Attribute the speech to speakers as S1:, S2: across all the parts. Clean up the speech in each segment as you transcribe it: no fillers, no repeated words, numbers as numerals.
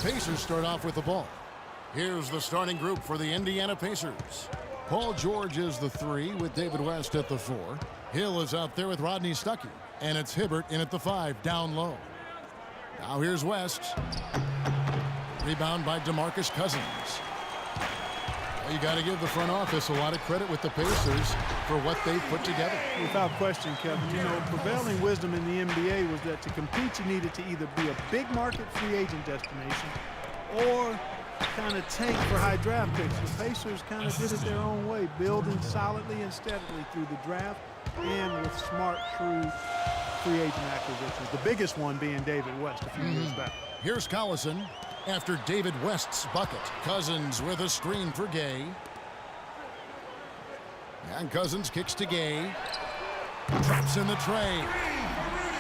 S1: Pacers start off with the ball. Here's the starting group for the Indiana Pacers. Paul George is the 3 with David West at the 4. Hill is out there with Rodney Stuckey. And it's Hibbert in at the 5, down low. Now here's West. Rebound by DeMarcus Cousins. You got to give the front office a lot of credit with the Pacers for what they've put together.
S2: Without question, Kevin. You know, prevailing wisdom in the NBA was that to compete, you needed to either be a big market free agent destination or kind of tank for high draft picks. The Pacers kind of did it their own way, building solidly and steadily through the draft and with smart, shrewd free agent acquisitions. The biggest one being David West a few years back.
S1: Here's Collison. After David West's bucket, Cousins with a screen for Gay. And Cousins kicks to Gay. Drops in the tray.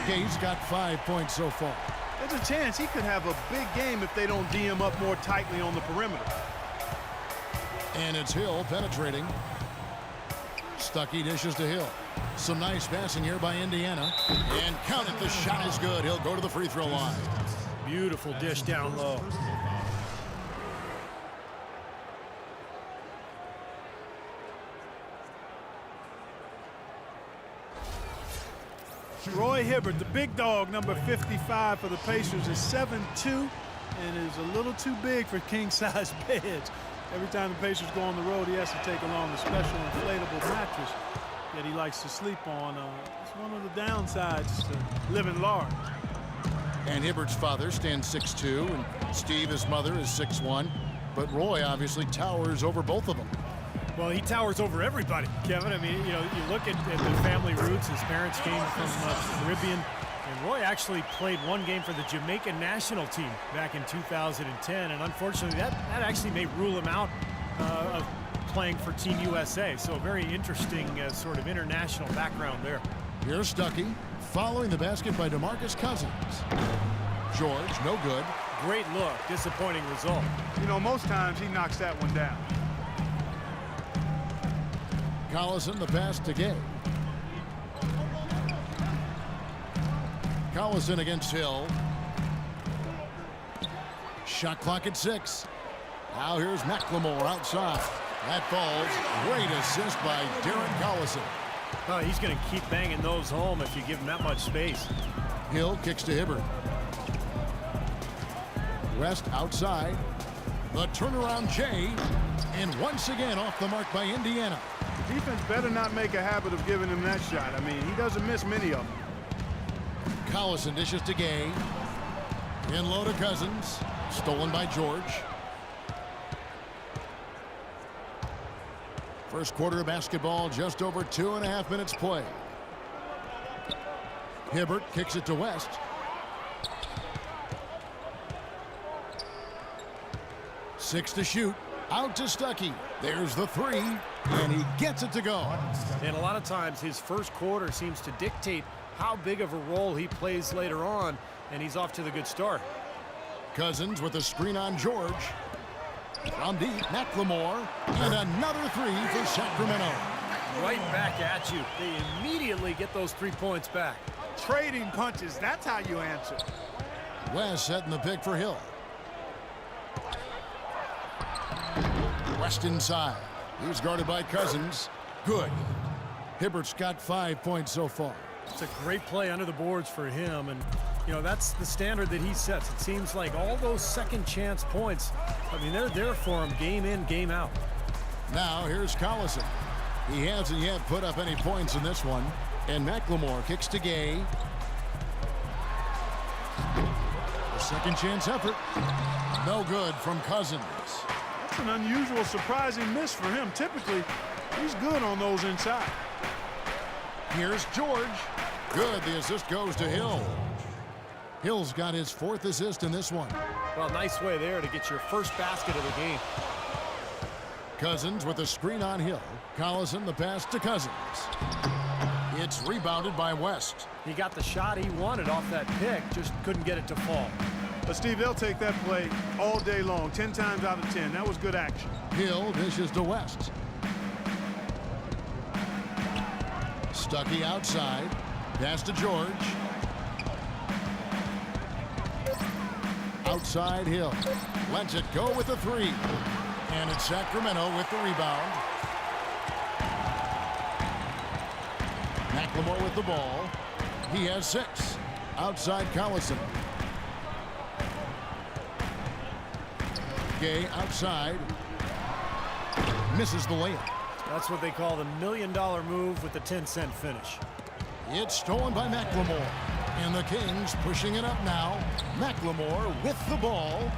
S1: Gay's got 5 points so far.
S2: There's a chance he could have a big game if they don't D him up more tightly on the perimeter.
S1: And it's Hill penetrating. Stuckey dishes to Hill. Some nice passing here by Indiana. And count it, the shot is good. He'll go to the free throw line.
S3: Beautiful dish down low.
S2: Roy Hibbert, the big dog, number 55 for the Pacers, is 7'2" and is a little too big for king-size beds. Every time the Pacers go on the road, he has to take along a special inflatable mattress that he likes to sleep on. It's one of the downsides to living large.
S1: And Hibbert's father stands 6'2", and Steve, his mother, is 6'1". But Roy obviously towers over both of them.
S3: Well, he towers over everybody, Kevin. I mean, you know, you look at the family roots. His parents came from the Caribbean. And Roy actually played one game for the Jamaican national team back in 2010. And unfortunately, that actually may rule him out of playing for Team USA. So a very interesting sort of international background there.
S1: Here's Stuckey. Following the basket by DeMarcus Cousins. George, no good.
S3: Great look. Disappointing result.
S2: You know, most times he knocks that one down.
S1: Collison, the pass to Gay. Collison against Hill. Shot clock at 6. Now here's McLemore outside. That falls. Great assist by Darren Collison.
S3: Oh, he's going to keep banging those home if you give him that much space.
S1: Hill kicks to Hibbert. West outside. The turnaround Jay. And once again off the mark by Indiana.
S2: Defense better not make a habit of giving him that shot. I mean, he doesn't miss many of them.
S1: Collison dishes to Gay. In low to Cousins. Stolen by George. First quarter of basketball, just over 2.5 minutes played. Hibbert kicks it to West. Six to shoot. Out to Stuckey. There's the 3, and he gets it to go.
S3: And a lot of times his first quarter seems to dictate how big of a role he plays later on, and he's off to the good start.
S1: Cousins with a screen on George. From deep, McLemore, and another 3 for Sacramento.
S3: Right back at you. They immediately get those 3 points back.
S2: Trading punches, that's how you answer.
S1: West setting the pick for Hill. West inside. He's guarded by Cousins. Good. Hibbert's got 5 points so far.
S3: It's a great play under the boards for him, and you know that's the standard that he sets. It seems like all those second chance points, I mean, they're there for him game in, game out.
S1: Now here's Collison. He hasn't yet put up any points in this one. And McLemore kicks to Gay. A second chance effort. No good from Cousins.
S2: That's an unusual, surprising miss for him. Typically, he's good on those inside.
S1: Here's George. Good. The assist goes to Hill. Hill's got his 4th assist in this one.
S3: Well, nice way there to get your first basket of the game.
S1: Cousins with a screen on Hill. Collison the pass to Cousins. It's rebounded by West.
S3: He got the shot he wanted off that pick, just couldn't get it to fall.
S2: But Steve, they'll take that play all day long, 10 times out of 10. That was good action.
S1: Hill dishes to West. Stuckey outside. Pass to George. Outside Hill. Lets it go with the three. And it's Sacramento with the rebound. McLemore with the ball. He has 6. Outside Collison. Gay outside. Misses the layup.
S3: That's what they call the $1 million move with the 10-cent finish.
S1: It's stolen by McLemore. And the Kings pushing it up now. McLemore with the ball.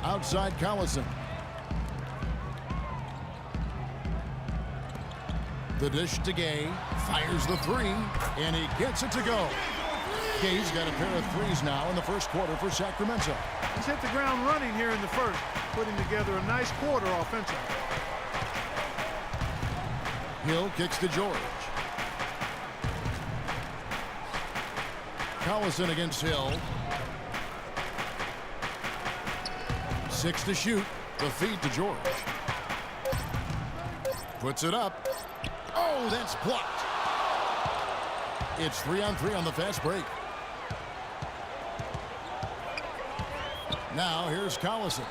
S1: Outside Collison. The dish to Gay. Fires the three. And he gets it to go. Gay's got a pair of threes now in the first quarter for Sacramento.
S2: He's hit the ground running here in the first, putting together a nice quarter offensively.
S1: Hill kicks to George. Collison against Hill. 6 to shoot. The feed to George. Puts it up. Oh, that's blocked. It's 3-on-3 on the fast break. Now here's Collison.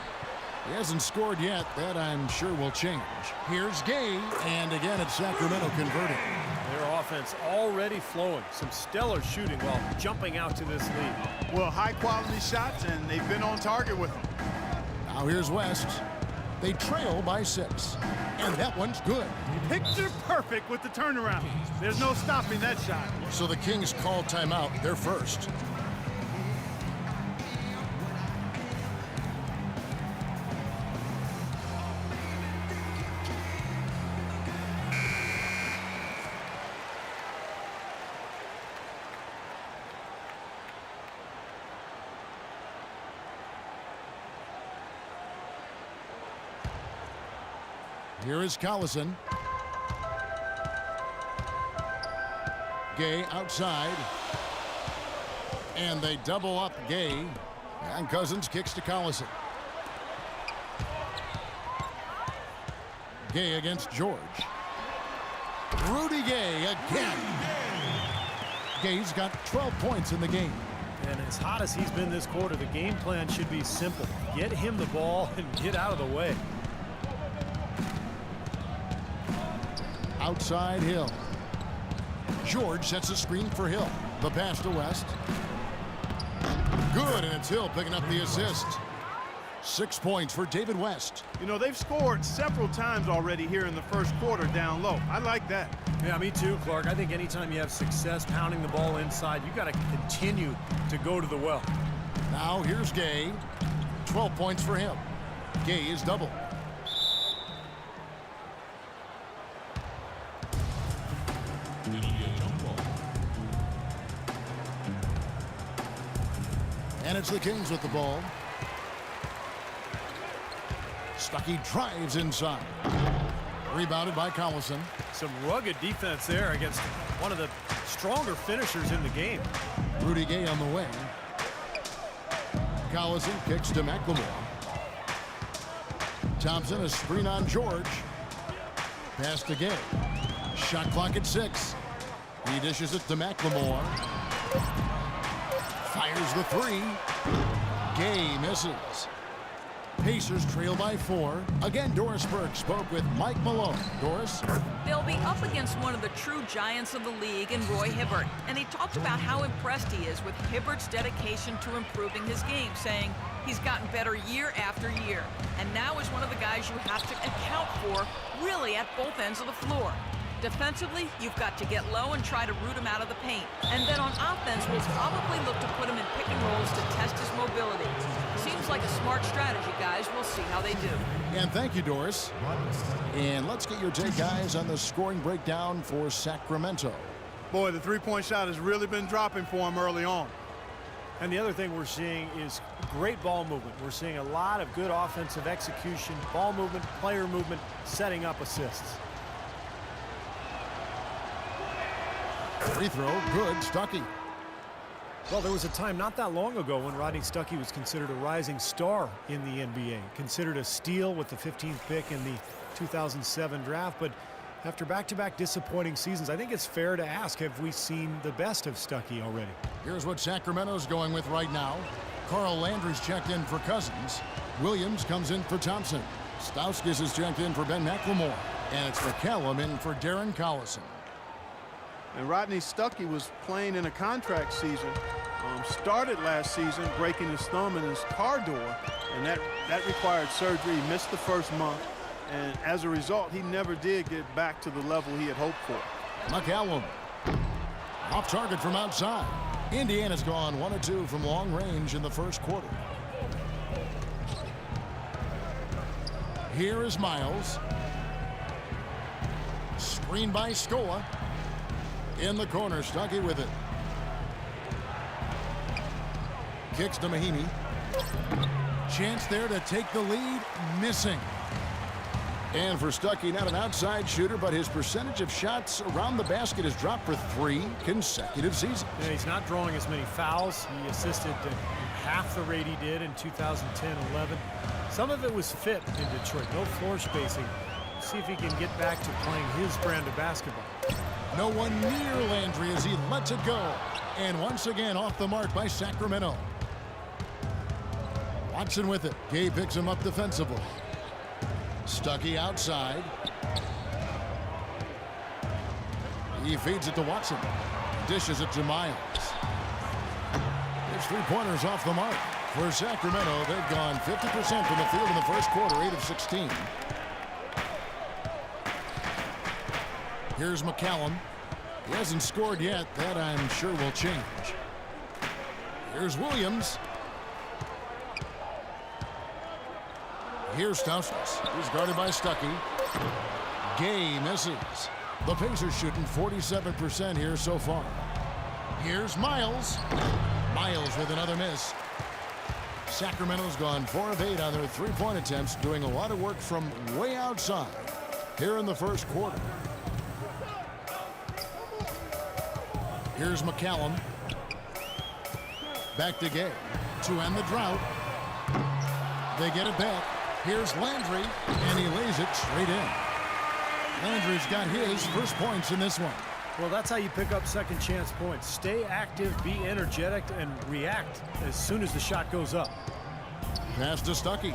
S1: He hasn't scored yet. That I'm sure will change. Here's Gay, and again it's Sacramento converting.
S3: Their offense already flowing. Some stellar shooting while jumping out to this lead.
S2: Well, high-quality shots, and they've been on target with them.
S1: Now here's West. They trail by 6. And that one's good.
S2: Picture perfect with the turnaround. There's no stopping that shot.
S1: So the Kings call timeout. They're first. Here is Collison. Gay outside. And they double up Gay. And Cousins kicks to Collison. Gay against George. Rudy Gay again. Gay's got 12 points in the game.
S3: And as hot as he's been this quarter, the game plan should be simple. Get him the ball and get out of the way.
S1: Outside Hill. George sets a screen for Hill. The pass to West. Good, and it's Hill picking up the assist. 6 points for David West.
S2: You know, they've scored several times already here in the first quarter down low. I like that.
S3: Yeah, me too, Clark. I think anytime you have success pounding the ball inside, you got to continue to go to the well.
S1: Now here's Gay. 12 points for him. Gay is double. And it's the Kings with the ball. Stuckey drives inside. Rebounded by Collison.
S3: Some rugged defense there against one of the stronger finishers in the game.
S1: Rudy Gay on the wing. Collison kicks to McLemore. Thompson, a screen on George. Pass to Gay. Shot clock at 6. He dishes it to McLemore. Fires the three. Gay misses. Pacers trail by 4. Again, Doris Burke spoke with Mike Malone. Doris?
S4: They'll be up against one of the true giants of the league in Roy Hibbert. And he talked about how impressed he is with Hibbert's dedication to improving his game, saying he's gotten better year after year. And now is one of the guys you have to account for, really at both ends of the floor. Defensively, you've got to get low and try to root him out of the paint. And then on offense, we'll probably look to put him in pick and rolls to test his mobility. Seems like a smart strategy, guys. We'll see how they do.
S1: And thank you, Doris. And let's get your take, guys, on the scoring breakdown for Sacramento.
S2: Boy, the three-point shot has really been dropping for him early on.
S3: And the other thing we're seeing is great ball movement. We're seeing a lot of good offensive execution, ball movement, player movement, setting up assists.
S1: Free throw, good, Stuckey.
S3: Well, there was a time not that long ago when Rodney Stuckey was considered a rising star in the NBA, considered a steal with the 15th pick in the 2007 draft. But after back-to-back disappointing seasons, I think it's fair to ask, have we seen the best of Stuckey already?
S1: Here's what Sacramento's going with right now. Carl Landry's checked in for Cousins. Williams comes in for Thompson. Stauskas is checked in for Ben McLemore. And it's McCallum in for Darren Collison.
S2: And Rodney Stuckey was playing in a contract season. Started last season breaking his thumb in his car door, and that required surgery. He missed the first month, and as a result, he never did get back to the level he had hoped for.
S1: McCallum off target from outside. Indiana's gone 1 of 2 from long range in the first quarter. Here is Miles. Screen by Scola. In the corner, Stuckey with it. Kicks to Mahinmi. Chance there to take the lead. Missing. And for Stuckey, not an outside shooter, but his percentage of shots around the basket has dropped for 3 consecutive seasons.
S3: Yeah, he's not drawing as many fouls. He assisted at half the rate he did in 2010-11. Some of it was fit in Detroit. No floor spacing. See if he can get back to playing his brand of basketball.
S1: No one near Landry as he lets it go. And once again off the mark by Sacramento. Watson with it. Gay picks him up defensively. Stuckey outside. He feeds it to Watson. Dishes it to Miles. There's 3-pointers off the mark. For Sacramento, they've gone 50% from the field in the first quarter, 8 of 16. Here's McCallum. He hasn't scored yet. That, I'm sure, will change. Here's Williams. Here's Stauskas. He's guarded by Stuckey. Gay misses. The Pacers shooting 47% here so far. Here's Miles. Miles with another miss. Sacramento's gone 4 of 8 on their 3-point attempts, doing a lot of work from way outside here in the first quarter. Here's McCallum. Back to Gay to end the drought. They get it back. Here's Landry, and he lays it straight in. Landry's got his first points in this one.
S3: Well, that's how you pick up second chance points. Stay active, be energetic, and react as soon as the shot goes up.
S1: Pass to Stuckey.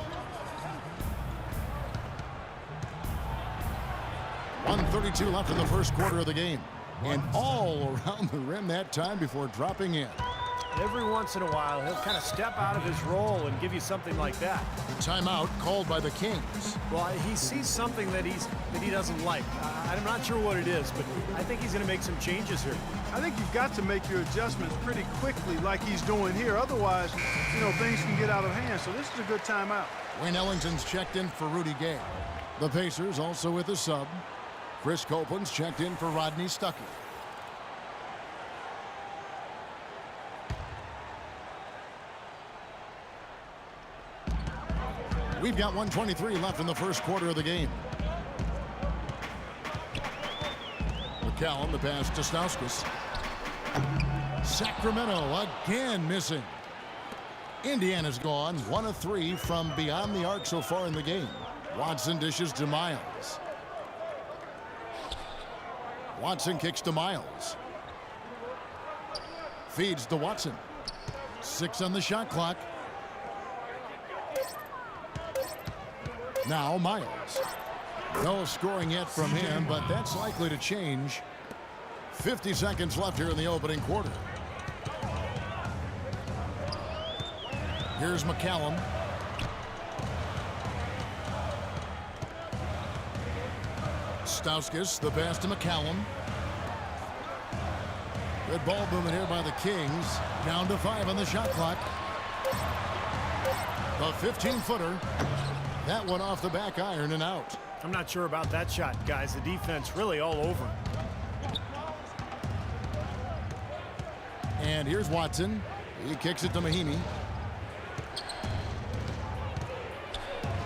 S1: 1:32 left in the first quarter of the game. And all around the rim that time before dropping in.
S3: Every once in a while, he'll kind of step out of his role and give you something like that.
S1: Timeout called by the Kings.
S3: Well, he sees something that he doesn't like. I'm not sure what it is, but I think he's going to make some changes here.
S2: I think you've got to make your adjustments pretty quickly like he's doing here. Otherwise, things can get out of hand. So this is a good timeout.
S1: Wayne Ellington's checked in for Rudy Gay. The Pacers also with a sub. Chris Copeland's checked in for Rodney Stuckey. We've got 1:23 left in the first quarter of the game. McCallum, the pass to Stauskas. Sacramento again missing. Indiana's gone 1 of 3 from beyond the arc so far in the game. Watson dishes to Miles. Watson kicks to Miles. Feeds to Watson. 6 on the shot clock. Now Miles. No scoring yet from him, but that's likely to change. 50 seconds left here in the opening quarter. Here's McCallum. Stauskas, the pass to McCallum. Good ball movement here by the Kings. Down to 5 on the shot clock. The 15-footer. That one off the back iron and out.
S3: I'm not sure about that shot, guys. The defense really all over him.
S1: And here's Watson. He kicks it to Mahinmi.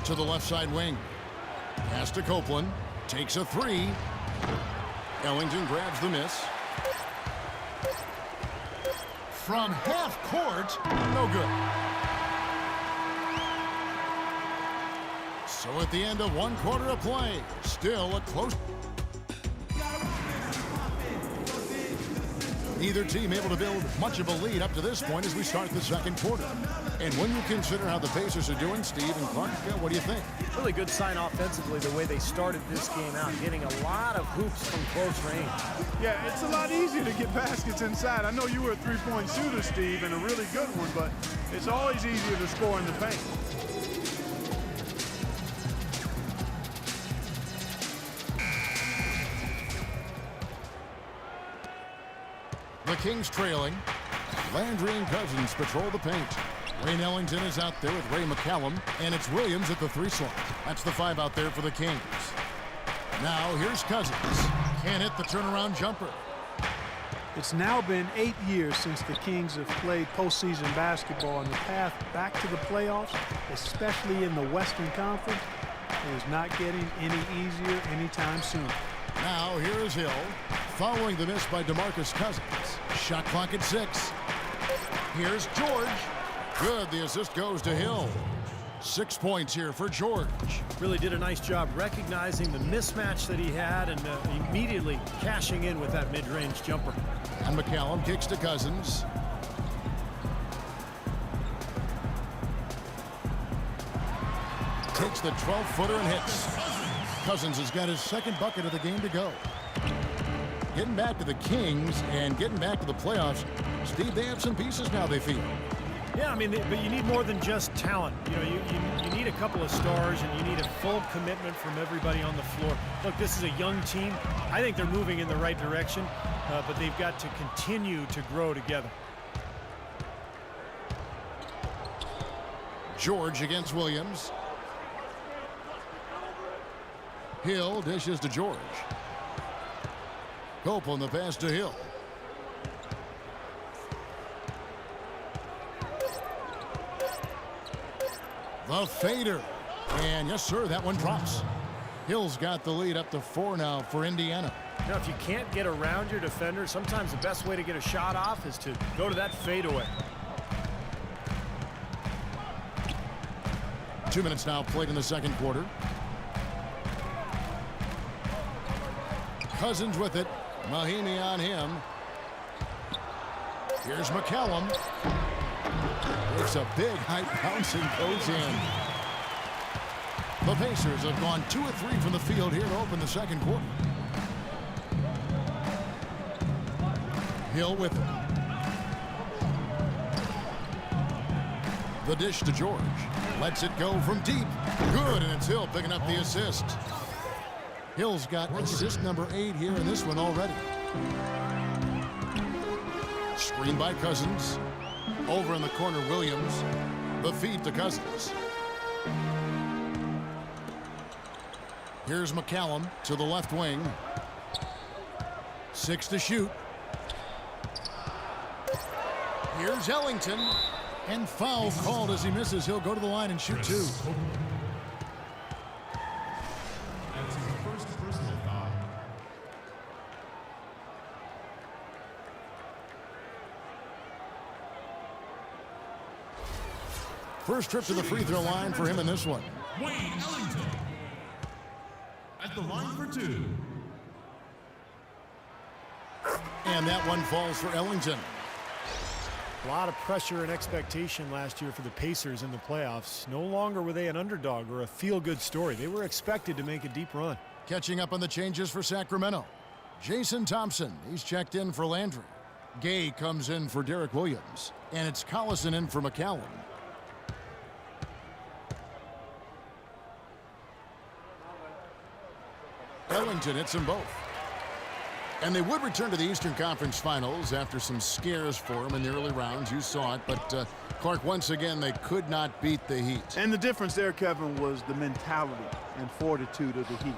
S1: To the left side wing. Pass to Copeland. Takes a 3. Ellington grabs the miss. From half court, no good. So at the end of 1 quarter of play, still a close. Neither team able to build much of a lead up to this point as we start the second quarter. And when you consider how the Pacers are doing, Steve and Clark, what do you think?
S3: Really good sign offensively the way they started this game out, getting a lot of hoops from close range.
S2: Yeah, it's a lot easier to get baskets inside. I know you were a three-point shooter, Steve, and a really good one, but it's always easier to score in the paint.
S1: The Kings trailing. Landry and Cousins patrol the paint. Wayne Ellington is out there with Ray McCallum, and it's Williams at the 3 slot. That's the 5 out there for the Kings. Now here's Cousins. Can't hit the turnaround jumper.
S2: It's now been 8 years since the Kings have played postseason basketball, and the path back to the playoffs, especially in the Western Conference, is not getting any easier anytime soon.
S1: Now here is Hill, following the miss by DeMarcus Cousins. Shot clock at 6. Here's George. Good, the assist goes to Hill. 6 points here for George.
S3: Really did a nice job recognizing the mismatch that he had and immediately cashing in with that mid-range jumper.
S1: And McCallum kicks to Cousins. Takes the 12-footer and hits. Cousins has got his second bucket of the game to go. Getting back to the Kings and getting back to the playoffs. Steve, they have some pieces now, they feel.
S3: Yeah, I mean, but you need more than just talent. You know, you need a couple of stars, and you need a full commitment from everybody on the floor. Look, this is a young team. I think they're moving in the right direction, but they've got to continue to grow together.
S1: George against Williams. Hill dishes to George. Cope on the pass to Hill. The fader. And yes, sir, that one drops. Hill's got the lead up to 4 now for Indiana.
S3: Now, if you can't get around your defender, sometimes the best way to get a shot off is to go to that fadeaway.
S1: 2 minutes now played in the second quarter. Cousins with it. Mahimi on him. Here's McCallum. It's a big high bounce and goes in. The Pacers have gone 2 of 3 from the field here to open the second quarter. Hill with it. The dish to George. Lets it go from deep. Good, and it's Hill picking up the assist. Hill's got assist number 8 here in this one already. Screen by Cousins. Over in the corner, Williams. The feed to Cousins. Here's McCallum to the left wing. 6 to shoot. Here's Ellington. And foul called as he misses. He'll go to the line and shoot 2. First trip to the free throw line for him in this one.
S5: Wayne Ellington at the line for 2.
S1: And that one falls for Ellington.
S3: A lot of pressure and expectation last year for the Pacers in the playoffs. No longer were they an underdog or a feel-good story. They were expected to make a deep run.
S1: Catching up on the changes for Sacramento. Jason Thompson, he's checked in for Landry. Gay comes in for Derek Williams. And it's Collison in for McCallum. Ellington hits them both. And they would return to the Eastern Conference Finals after some scares for them in the early rounds. You saw it, but Clark, once again, they could not beat the Heat.
S2: And the difference there, Kevin, was the mentality and fortitude of the Heat.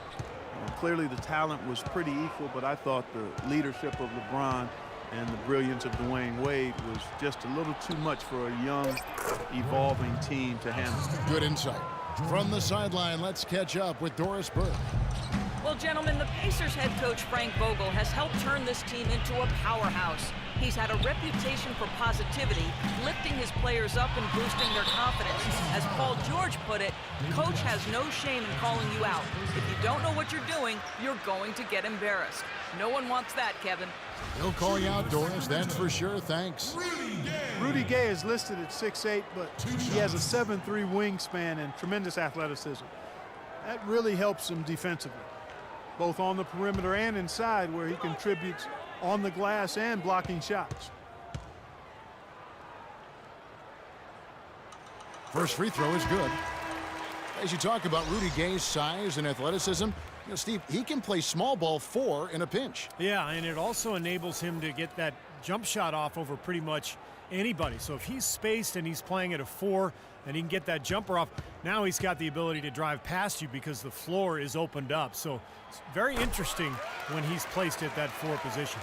S2: Clearly the talent was pretty equal, but I thought the leadership of LeBron and the brilliance of Dwayne Wade was just a little too much for a young, evolving team to handle.
S1: Good insight. From the sideline, let's catch up with Doris Burke.
S4: Well, gentlemen, the Pacers head coach Frank Vogel has helped turn this team into a powerhouse. He's had a reputation for positivity, lifting his players up and boosting their confidence. As Paul George put it, coach has no shame in calling you out. If you don't know what you're doing, you're going to get embarrassed. No one wants that, Kevin.
S1: He'll call you outdoors, that's for sure. Thanks.
S2: Rudy Gay is listed at 6'8", but he has a 7'3" wingspan and tremendous athleticism. That really helps him defensively, both on the perimeter and inside, where he contributes on the glass and blocking shots.
S1: First free throw is good. As you talk about Rudy Gay's size and athleticism, you know, Steve, he can play small ball 4 in a pinch.
S3: Yeah, and it also enables him to get that jump shot off over pretty much anybody. So if he's spaced and he's playing at a 4 and he can get that jumper off, now he's got the ability to drive past you because the floor is opened up. So it's very interesting when he's placed at that 4 position.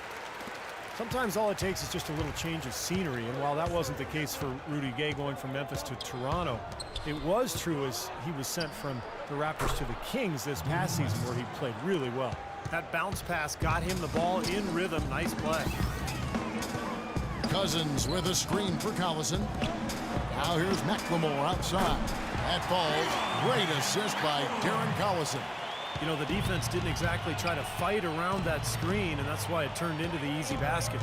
S3: Sometimes all it takes is just a little change of scenery, and while that wasn't the case for Rudy Gay going from Memphis to Toronto, it was true as he was sent from the Raptors to the Kings this past season, where he played really well. That bounce pass got him the ball in rhythm. Nice play.
S1: Cousins with a screen for Collison. Now here's McLemore outside. That falls. Great assist by Darren Collison.
S3: You know, the defense didn't exactly try to fight around that screen, and that's why it turned into the easy basket.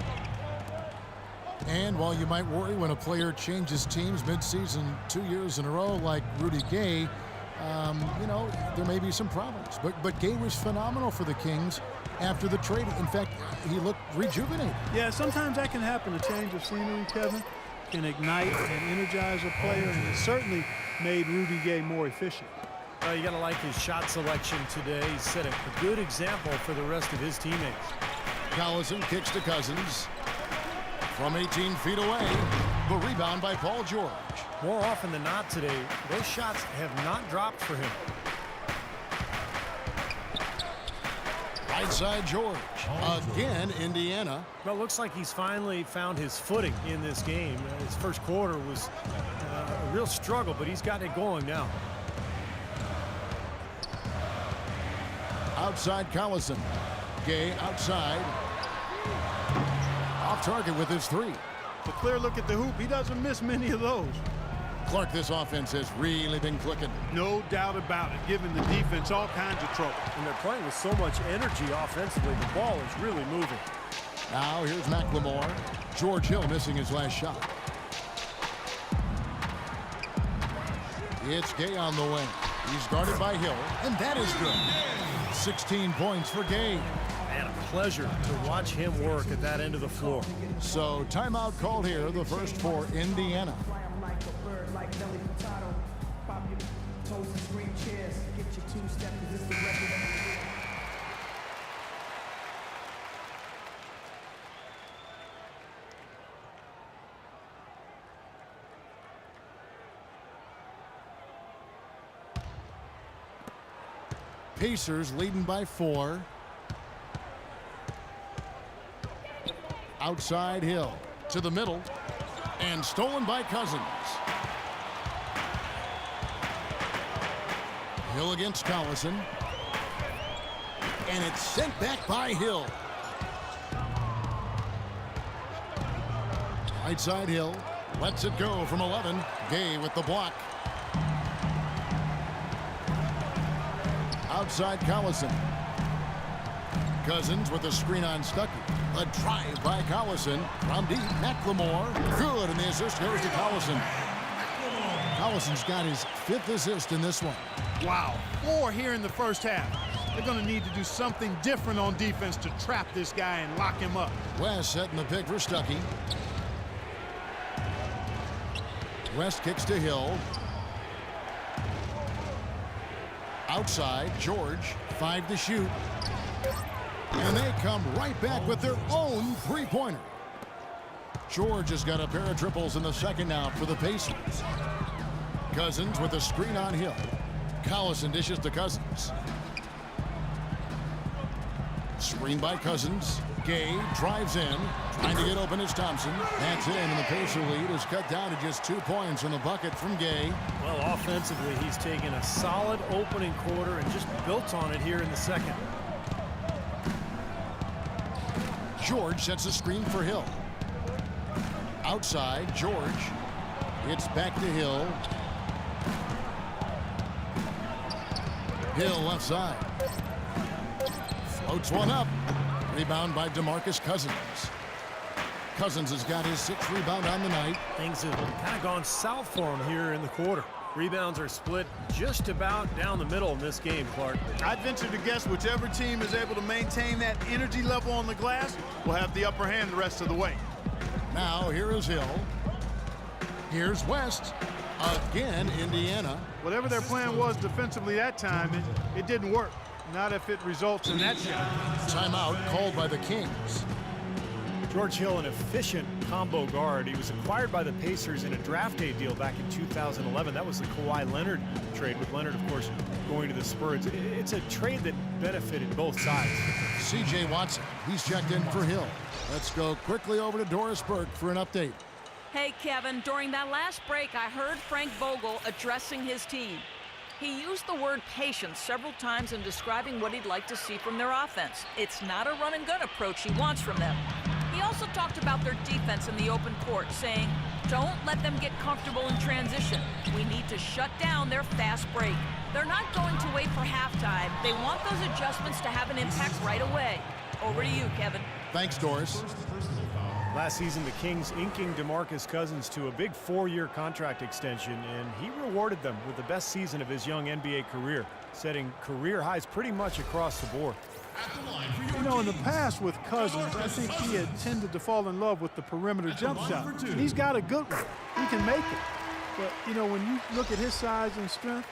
S1: And while you might worry when a player changes teams midseason 2 years in a row like Rudy Gay, you know, there may be some problems. But Gay was phenomenal for the Kings after the trade. In fact, he looked rejuvenated.
S2: Yeah, sometimes that can happen. A change of scenery, Kevin, can ignite and energize a player, and it certainly made Rudy Gay more efficient.
S3: You got to like his shot selection today. He set a good example for the rest of his teammates.
S1: Collison kicks to Cousins. From 18 feet away, the rebound by Paul George.
S3: More often than not today, those shots have not dropped for him.
S1: Right side George. Again, Indiana.
S3: Well, it looks like he's finally found his footing in this game. His first quarter was a real struggle, but he's gotten it going now.
S1: Outside Collison. Gay outside. Off target with his 3.
S2: A clear look at the hoop. He doesn't miss many of those.
S1: Clark, this offense has really been clicking.
S2: No doubt about it, giving the defense all kinds of trouble.
S3: And they're playing with so much energy offensively. The ball is really moving.
S1: Now here's McLemore. George Hill missing his last shot. It's Gay on the wing. He's guarded by Hill, and that is good. 16 points for Gay.
S3: And a pleasure to watch him work at that end of the floor.
S1: So timeout called here, the first for Indiana. Pacers leading by 4. Outside Hill to the middle and stolen by Cousins. Hill against Collison, and it's sent back by Hill. Right side Hill lets it go from 11. Gay with the block. Outside Collison. Cousins with a screen on Stuckey. A drive by Collison from deep. McLemore. Good, and the assist goes to Collison. Collison's got his 5th assist in this one.
S2: Wow, 4 here in the first half. They're going to need to do something different on defense to trap this guy and lock him up.
S1: West setting the pick for Stuckey. West kicks to Hill. Outside, George, 5 to shoot. And they come right back with their own 3-pointer. George has got a pair of triples in the second now for the Pacers. Cousins with a screen on Hill. Collison dishes to Cousins. Screen by Cousins. Gay drives in. Trying to get open is Thompson. That's in, and the Pacer lead is cut down to just 2 points in the bucket from Gay.
S3: Well, offensively, he's taken a solid opening quarter and just built on it here in the second.
S1: George sets a screen for Hill. Outside, George. It's back to Hill. Hill left side. Floats one up. Rebound by DeMarcus Cousins. Cousins has got his 6th rebound on the night.
S3: Things have kind of gone south for him here in the quarter. Rebounds are split just about down the middle in this game, Clark.
S2: I'd venture to guess whichever team is able to maintain that energy level on the glass will have the upper hand the rest of the way.
S1: Now here is Hill. Here's West. Again, Indiana.
S2: Whatever their plan was defensively that time, it didn't work. Not if it results in that shot.
S1: Timeout called by the Kings.
S3: George Hill, an efficient combo guard. He was acquired by the Pacers in a draft day deal back in 2011. That was the Kawhi Leonard trade, with Leonard, of course, going to the Spurs. It's a trade that benefited both sides.
S1: C.J. Watson, he's checked in for Hill. Let's go quickly over to Doris Burke for an update.
S4: Hey, Kevin, during that last break, I heard Frank Vogel addressing his team. He used the word patience several times in describing what he'd like to see from their offense. It's not a run-and-gun approach he wants from them. He also talked about their defense in the open court, saying, don't let them get comfortable in transition. We need to shut down their fast break. They're not going to wait for halftime. They want those adjustments to have an impact right away. Over to you, Kevin.
S1: Thanks, Doris.
S3: Last season, the Kings inking DeMarcus Cousins to a big 4-year contract extension, and he rewarded them with the best season of his young NBA career, setting career highs pretty much across the board.
S2: You know, in the past with Cousins, I think he had tended to fall in love with the perimeter jump shot. And he's got a good one. He can make it. But, you know, when you look at his size and strength,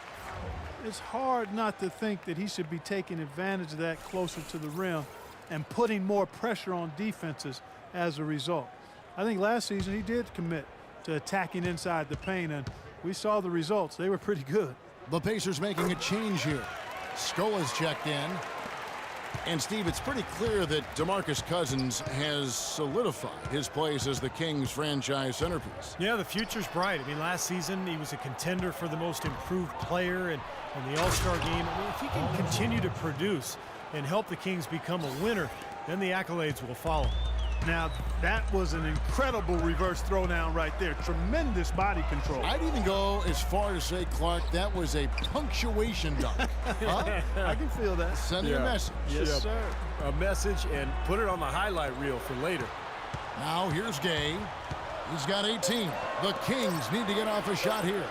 S2: it's hard not to think that he should be taking advantage of that closer to the rim and putting more pressure on defenses as a result. I think last season he did commit to attacking inside the paint, and we saw the results. They were pretty good.
S1: The Pacers making a change here. Skola's checked in. And, Steve, it's pretty clear that DeMarcus Cousins has solidified his place as the Kings franchise centerpiece.
S3: Yeah, the future's bright. I mean, last season he was a contender for the most improved player in the All-Star game. I mean, if he can continue to produce and help the Kings become a winner, then the accolades will follow.
S2: Now, that was an incredible reverse throwdown right there. Tremendous body control.
S1: I'd even go as far to say, Clark, that was a punctuation dunk. Huh?
S2: I can feel that.
S1: Sending a message.
S2: Yes, sir.
S3: A message, and put it on the highlight reel for later.
S1: Now here's Gay. He's got 18. The Kings need to get off a shot here.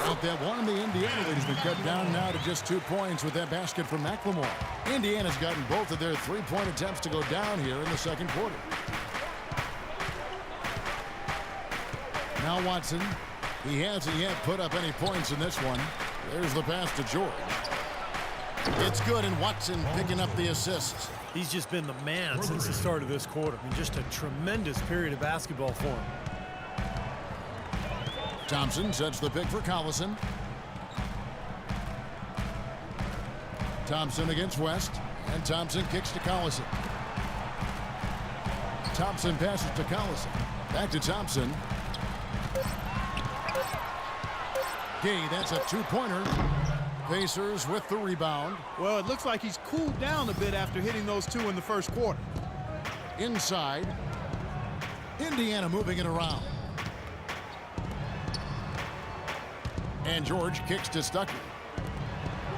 S1: Out that one, and the Indiana lead has been cut down now to just 2 points with that basket from McLemore. Indiana's gotten both of their three-point attempts to go down here in the second quarter. Now Watson. He hasn't yet put up any points in this one. There's the pass to George. It's good, and Watson picking up the assist.
S3: He's just been the man since the start of this quarter. I mean, just a tremendous period of basketball for him.
S1: Thompson sets the pick for Collison. Thompson against West, and Thompson kicks to Collison. Thompson passes to Collison. Back to Thompson. Gay, that's a two-pointer. Pacers with the rebound.
S2: Well, it looks like he's cooled down a bit after hitting those two in the first quarter.
S1: Inside. Indiana moving it around. And George kicks to Stuckey.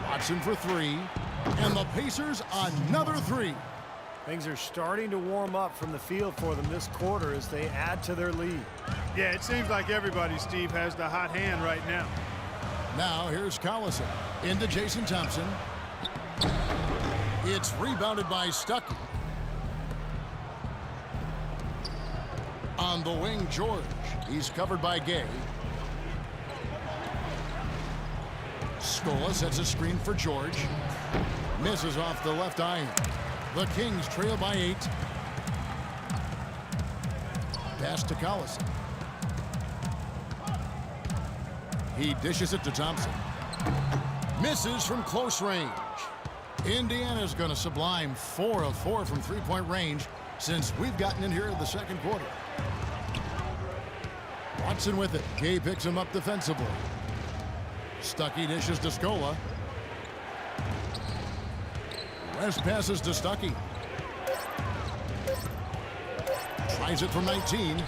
S1: Watson for three. And the Pacers another three.
S3: Things are starting to warm up from the field for them this quarter as they add to their lead.
S2: Yeah, it seems like everybody, Steve, has the hot hand right now.
S1: Now here's Collison into Jason Thompson. It's rebounded by Stuckey. On the wing, George. He's covered by Gay. Scola sets a screen for George. Misses off the left iron. The Kings trail by 8. Pass to Collison. He dishes it to Thompson. Misses from close range. Indiana's going to sublime 4 of 4 from three-point range since we've gotten in here in the second quarter. Watson with it. Gay picks him up defensively. Stuckey dishes to Scola. West passes to Stuckey. Tries it from 19.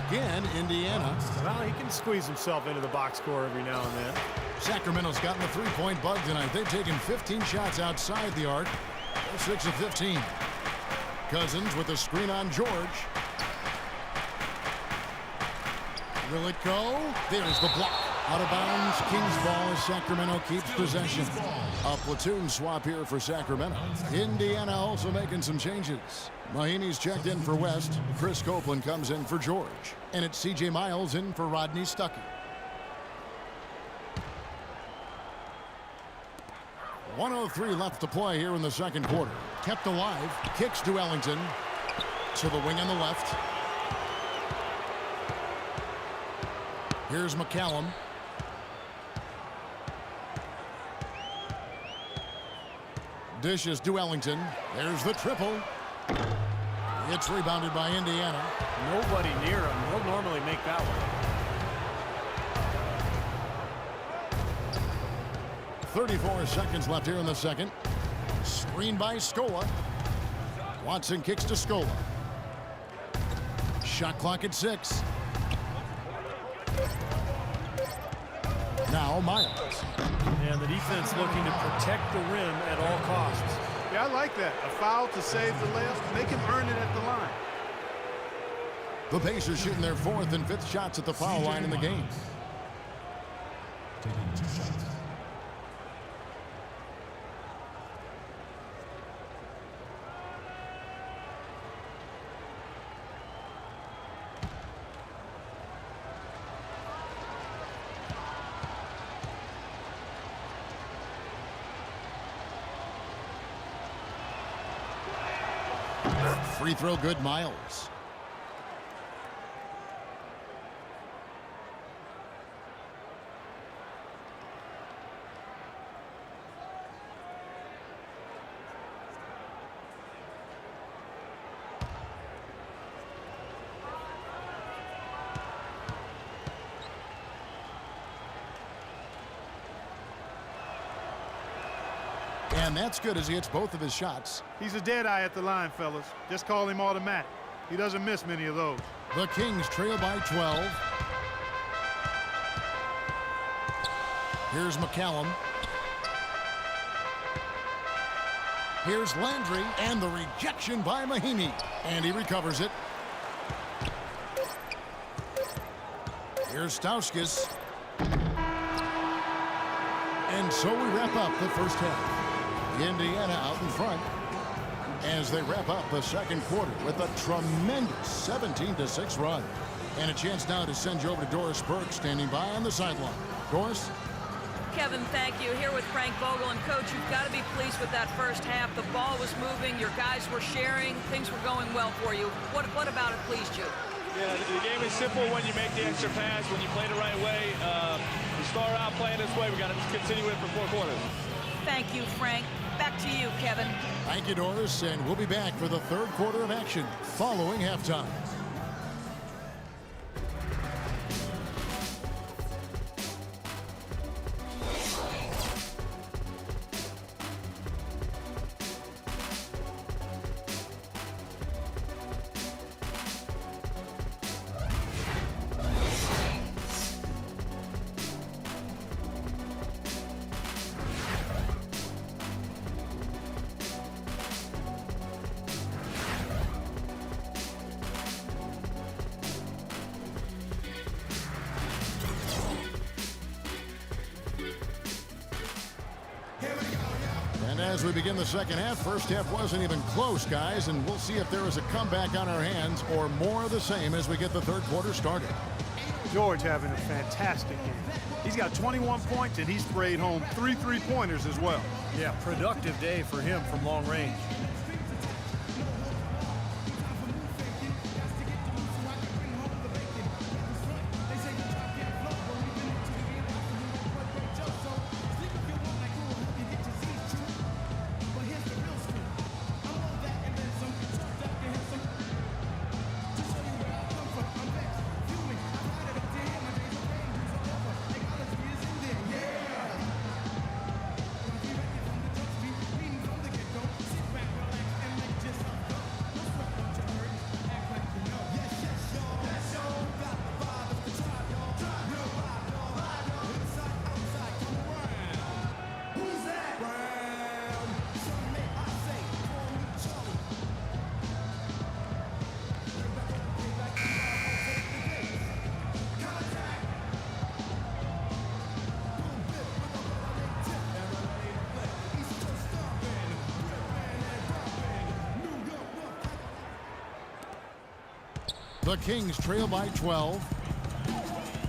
S1: Again, Indiana.
S3: Well, he can squeeze himself into the box score every now and then.
S1: Sacramento's gotten the three-point bug tonight. They've taken 15 shots outside the arc. 6 of 15. Cousins with a screen on George. Will it go? There's the block. Out of bounds, Kings ball as Sacramento keeps possession. A platoon swap here for Sacramento. Indiana also making some changes. Mahinmi's checked in for West. Chris Copeland comes in for George. And it's C.J. Miles in for Rodney Stuckey. 1:03 left to play here in the second quarter. Kept alive. Kicks to Ellington. To the wing on the left. Here's McCallum. Dishes to Ellington. There's the triple. It's rebounded by Indiana.
S3: Nobody near him. He'll normally make that one.
S1: 34 seconds left here in the second. Screen by Scola. Watson kicks to Scola. Shot clock at 6. Now Miles.
S3: And the defense looking to protect the rim at all costs.
S2: Yeah, I like that. A foul to save the layup. Make him earn it at the line.
S1: The Pacers shooting their 4th and 5th shots at the foul line in the game.
S5: Taking 2 shots.
S1: Free throw good, Miles. And that's good as he hits both of his shots.
S2: He's a dead eye at the line, fellas. Just call him automatic. He doesn't miss many of those.
S1: The Kings trail by 12. Here's McCallum. Here's Landry, and the rejection by Mahinmi. And he recovers it. Here's Stauskas. And so we wrap up the first half. Indiana out in front as they wrap up the second quarter with a tremendous 17-6 run. And a chance now to send you over to Doris Burke, standing by on the sideline. Doris?
S4: Kevin, thank you. Here with Frank Vogel. And, Coach, you've got to be pleased with that first half. The ball was moving. Your guys were sharing. Things were going well for you. What about it pleased you?
S6: Yeah, the game is simple when you make the extra pass, when you play the right way. We start out playing this way. We got to continue it for 4 quarters.
S4: Thank you, Frank. Back to you, Kevin.
S1: Thank you, Doris. And we'll be back for the third quarter of action following halftime. As we begin the second half, first half wasn't even close, guys, and we'll see if there is a comeback on our hands or more of the same as we get the third quarter started.
S2: George having a fantastic game. He's got 21 points, and he sprayed home 3 3-pointers as well.
S3: Yeah, productive day for him from long range.
S1: The Kings trail by 12.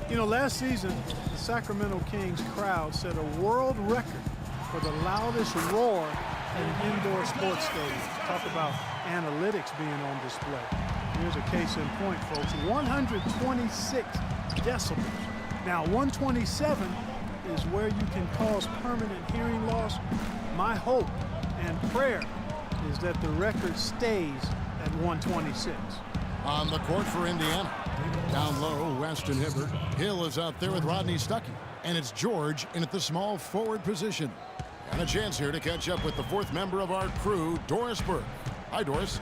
S2: You know, last season, the Sacramento Kings crowd set a world record for the loudest roar in an indoor sports stadium. Talk about analytics being on display. Here's a case in point, folks. 126 decibels. Now, 127 is where you can cause permanent hearing loss. My hope and prayer is that the record stays at 126.
S1: On the court for Indiana. Down low, Weston Hibbert. Hill is out there with Rodney Stuckey. And it's George in at the small forward position. And a chance here to catch up with the fourth member of our crew, Doris Burke. Hi, Doris.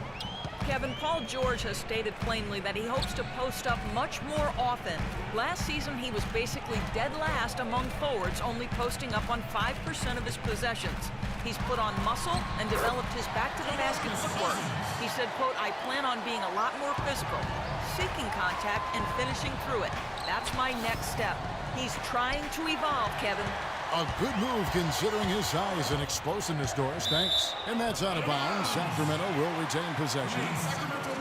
S4: Kevin, Paul George has stated plainly that he hopes to post up much more often. Last season, he was basically dead last among forwards, only posting up on 5% of his possessions. He's put on muscle and developed his back-to-the-basket footwork. He said, quote, "I plan on being a lot more physical, seeking contact and finishing through it. That's my next step." He's trying to evolve, Kevin.
S1: A good move considering his size and explosiveness, Doris. Thanks. And that's out of bounds. Sacramento will retain possession.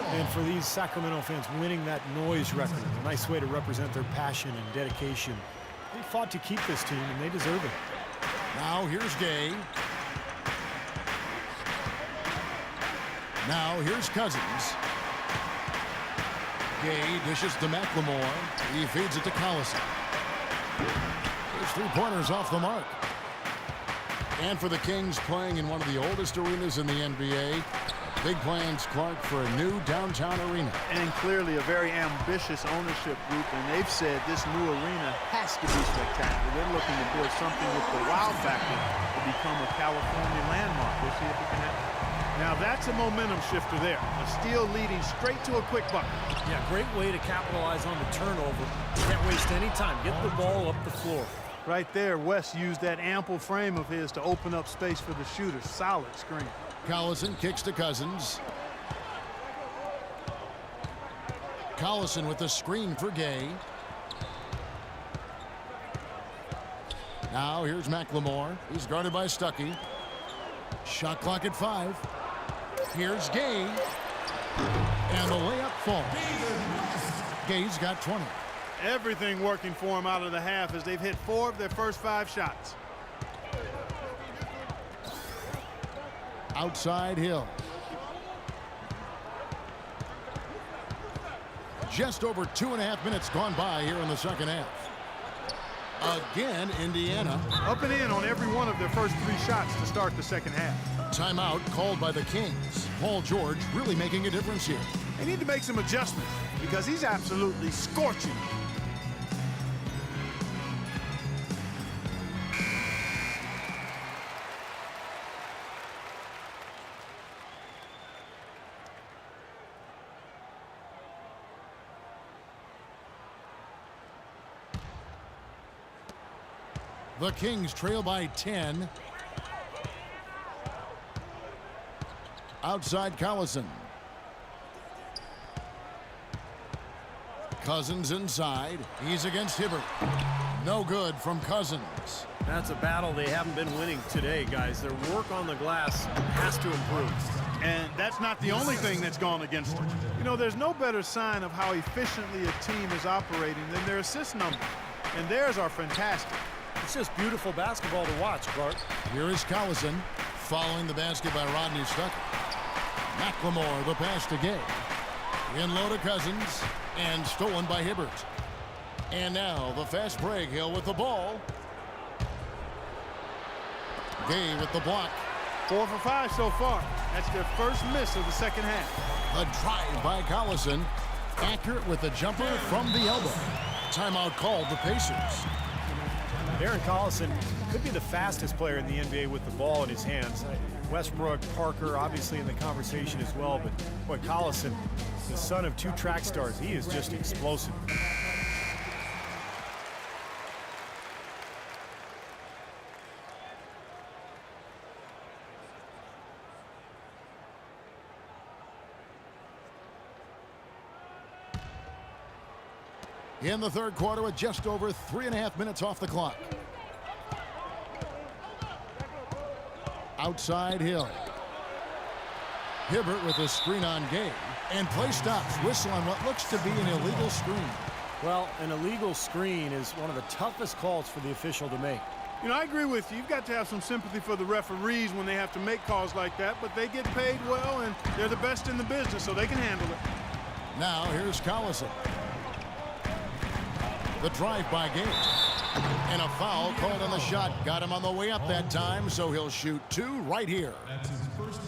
S3: And for these Sacramento fans, winning that noise record, a nice way to represent their passion and dedication. They fought to keep this team, and they deserve it.
S1: Now here's Gay. Now here's Cousins. Gay dishes to McLemore. He feeds it to Collison. His three-pointers off the mark. And for the Kings, playing in one of the oldest arenas in the NBA, big plans, Clark, for a new downtown arena.
S2: And clearly a very ambitious ownership group, and they've said this new arena has to be spectacular. They're looking to build something with the wow factor to become a California landmark. We'll see if it can happen. Now that's a momentum shifter there. A steal leading straight to a quick bucket.
S3: Yeah, great way to capitalize on the turnover. Can't waste any time. Get the ball up the floor.
S2: Right there, West used that ample frame of his to open up space for the shooter. Solid screen.
S1: Collison kicks to Cousins. Collison with the screen for Gay. Now here's McLemore. He's guarded by Stuckey. Shot clock at 5. Here's Gay. And the layup falls. Gay's got 20.
S2: Everything working for him out of the half as they've hit 4 of their first 5 shots.
S1: Outside Hill. Just over 2.5 minutes gone by here in the second half. Again, Indiana.
S2: Up and in on every one of their first 3 shots to start the second half.
S1: Timeout called by the Kings. Paul George really making a difference here.
S2: They need to make some adjustments because he's absolutely scorching.
S1: The Kings trail by 10. Outside Collison. Cousins inside. He's against Hibbert. No good from Cousins.
S3: That's a battle they haven't been winning today, guys. Their work on the glass has to improve.
S2: And that's not the only thing that's gone against them. You know, there's no better sign of how efficiently a team is operating than their assist numbers. And theirs are fantastic.
S3: It's just beautiful basketball to watch, Clark.
S1: Here is Collison following the basket by Rodney Stuckey. McLemore the pass to Gay. In low to Cousins and stolen by Hibbert. And now the fast break. Hill with the ball. Gay with the block.
S2: 4 for 5 so far. That's their first miss of the second half.
S1: A drive by Collison. Accurate with the jumper from the elbow. Timeout called the Pacers.
S3: Darren Collison could be the fastest player in the NBA with the ball in his hands. Westbrook, Parker, obviously in the conversation as well. But boy, Collison, the son of 2 track stars, he is just explosive.
S1: In the third quarter with just over 3.5 minutes off the clock. Outside Hill. Hibbert with a screen on Gay. And play stops. Whistle on what looks to be an illegal screen.
S3: Well, an illegal screen is one of the toughest calls for the official to make.
S2: You know, I agree with you. You've got to have some sympathy for the referees when they have to make calls like that, but they get paid well, and they're the best in the business, so they can handle it.
S1: Now, here's Collison. The drive-by game. And a foul called on the shot. Got him on the way up that time, so he'll shoot 2 right here.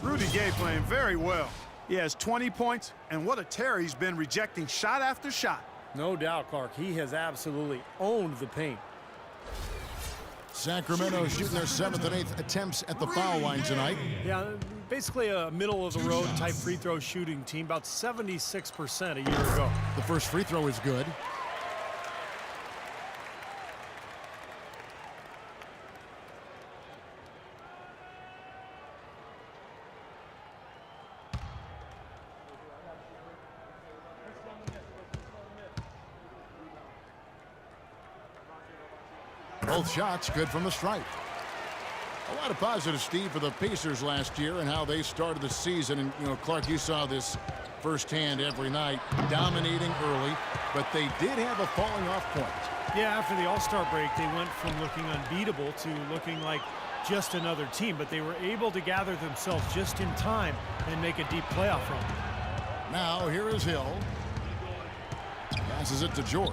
S2: Rudy Gay playing very well. He has 20 points, and what a terror he's been rejecting shot after shot.
S3: No doubt, Clark. He has absolutely owned the paint.
S1: Sacramento shooting their 7th and 8th attempts at the foul line tonight.
S3: Yeah, basically a middle-of-the-road type free throw shooting team, about 76% a year ago.
S1: The first free throw is good. Both shots good from the stripe. A lot of positive, Steve, for the Pacers last year and how they started the season. And, you know, Clark, you saw this firsthand every night, dominating early, but they did have a falling off point.
S3: Yeah, after the All-Star break, they went from looking unbeatable to looking like just another team, but they were able to gather themselves just in time and make a deep playoff run.
S1: Now, here is Hill. Passes it to George.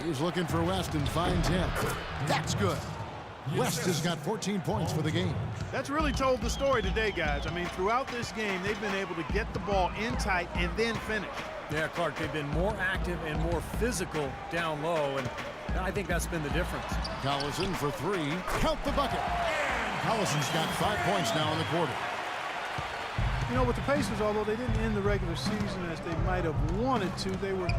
S1: He's looking for West and finds him. That's good. West has got 14 points for the game.
S2: That's really told the story today, guys. I mean, throughout this game, they've been able to get the ball in tight and then finish.
S3: Yeah, Clark, they've been more active and more physical down low, and I think that's been the difference.
S1: Collison for 3. Count the bucket. Collison's got 5 points now in the quarter.
S2: You know, with the Pacers, although they didn't end the regular season as they might have wanted to, they were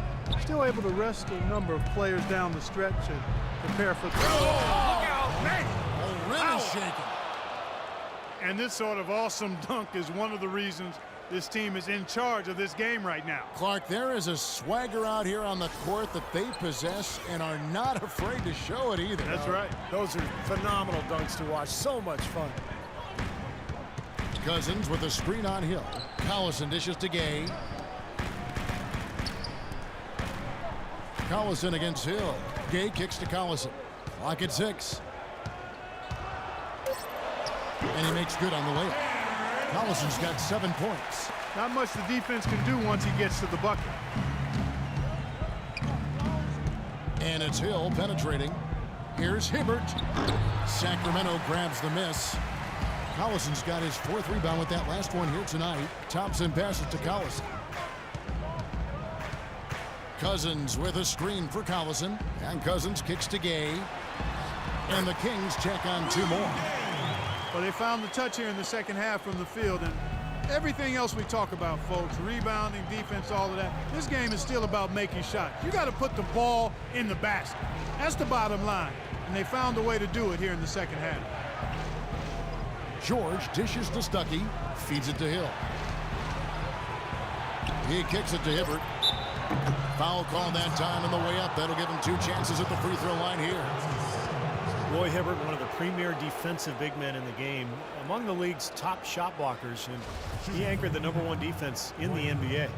S2: still able to rest a number of players down the stretch and prepare for the...
S1: Oh, look out, man! Oh, really shaking.
S2: And this sort of awesome dunk is one of the reasons this team is in charge of this game right now.
S1: Clark, there is a swagger out here on the court that they possess and are not afraid to show it either.
S2: That's right.
S3: Those are phenomenal dunks to watch. So much fun.
S1: Cousins with a screen on Hill. Collison dishes to Gay. Collison against Hill. Gay kicks to Collison. Clock at 6. And he makes good on the layup. Collison's got 7 points.
S2: Not much the defense can do once he gets to the bucket.
S1: And it's Hill penetrating. Here's Hibbert. Sacramento grabs the miss. Collison's got his 4th rebound with that last one here tonight. Thompson passes to Collison. Cousins with a screen for Collison. And Cousins kicks to Gay. And the Kings check on 2 more.
S2: Well, they found the touch here in the second half from the field. And everything else we talk about, folks, rebounding, defense, all of that, this game is still about making shots. You got to put the ball in the basket. That's the bottom line. And they found a way to do it here in the second half.
S1: George dishes to Stuckey, feeds it to Hill. He kicks it to Hibbert. Foul called that time on the way up. That'll give him 2 chances at the free throw line here.
S3: Roy Hibbert, one of the premier defensive big men in the game, among the league's top shot blockers, and he anchored the #1 defense in the NBA.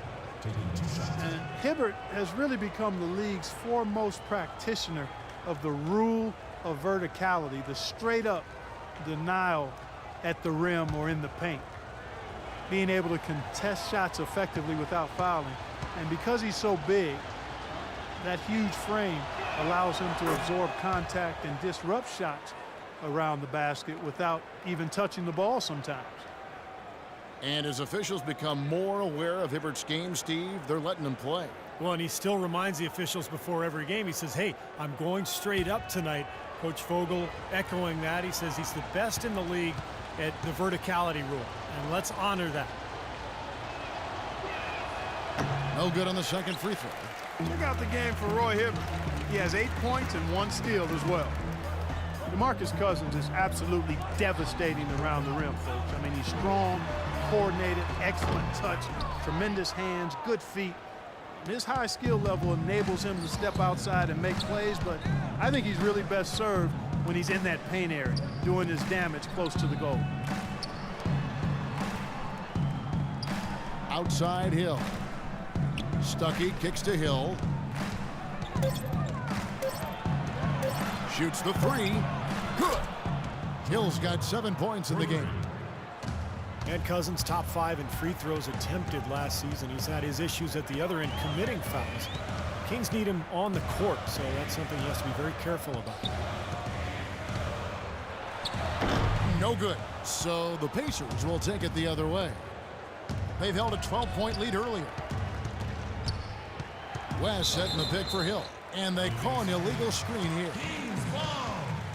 S2: And Hibbert has really become the league's foremost practitioner of the rule of verticality, the straight-up denial at the rim or in the paint. Being able to contest shots effectively without fouling. And because he's so big, that huge frame allows him to absorb contact and disrupt shots around the basket without even touching the ball sometimes.
S1: And as officials become more aware of Hibbert's game, Steve, they're letting him play.
S3: Well, and he still reminds the officials before every game. He says, hey, I'm going straight up tonight. Coach Vogel echoing that. He says he's the best in the league at the verticality rule, and let's honor that.
S1: No good on the second free throw.
S2: Check out the game for Roy Hibbert. He has 8 points and 1 steal as well. DeMarcus Cousins is absolutely devastating around the rim, folks. I mean, he's strong, coordinated, excellent touch, tremendous hands, good feet. His high skill level enables him to step outside and make plays, but I think he's really best served when he's in that paint area, doing his damage close to the goal.
S1: Outside Hill. Stuckey kicks to Hill. Shoots the three. Good. Hill's got 7 points in the game.
S3: And Cousins top 5 in free throws attempted last season. He's had his issues at the other end committing fouls. Kings need him on the court, so that's something he has to be very careful about.
S1: No good. So the Pacers will take it the other way. They've held a 12-point lead earlier. West setting the pick for Hill. And they call an illegal screen here.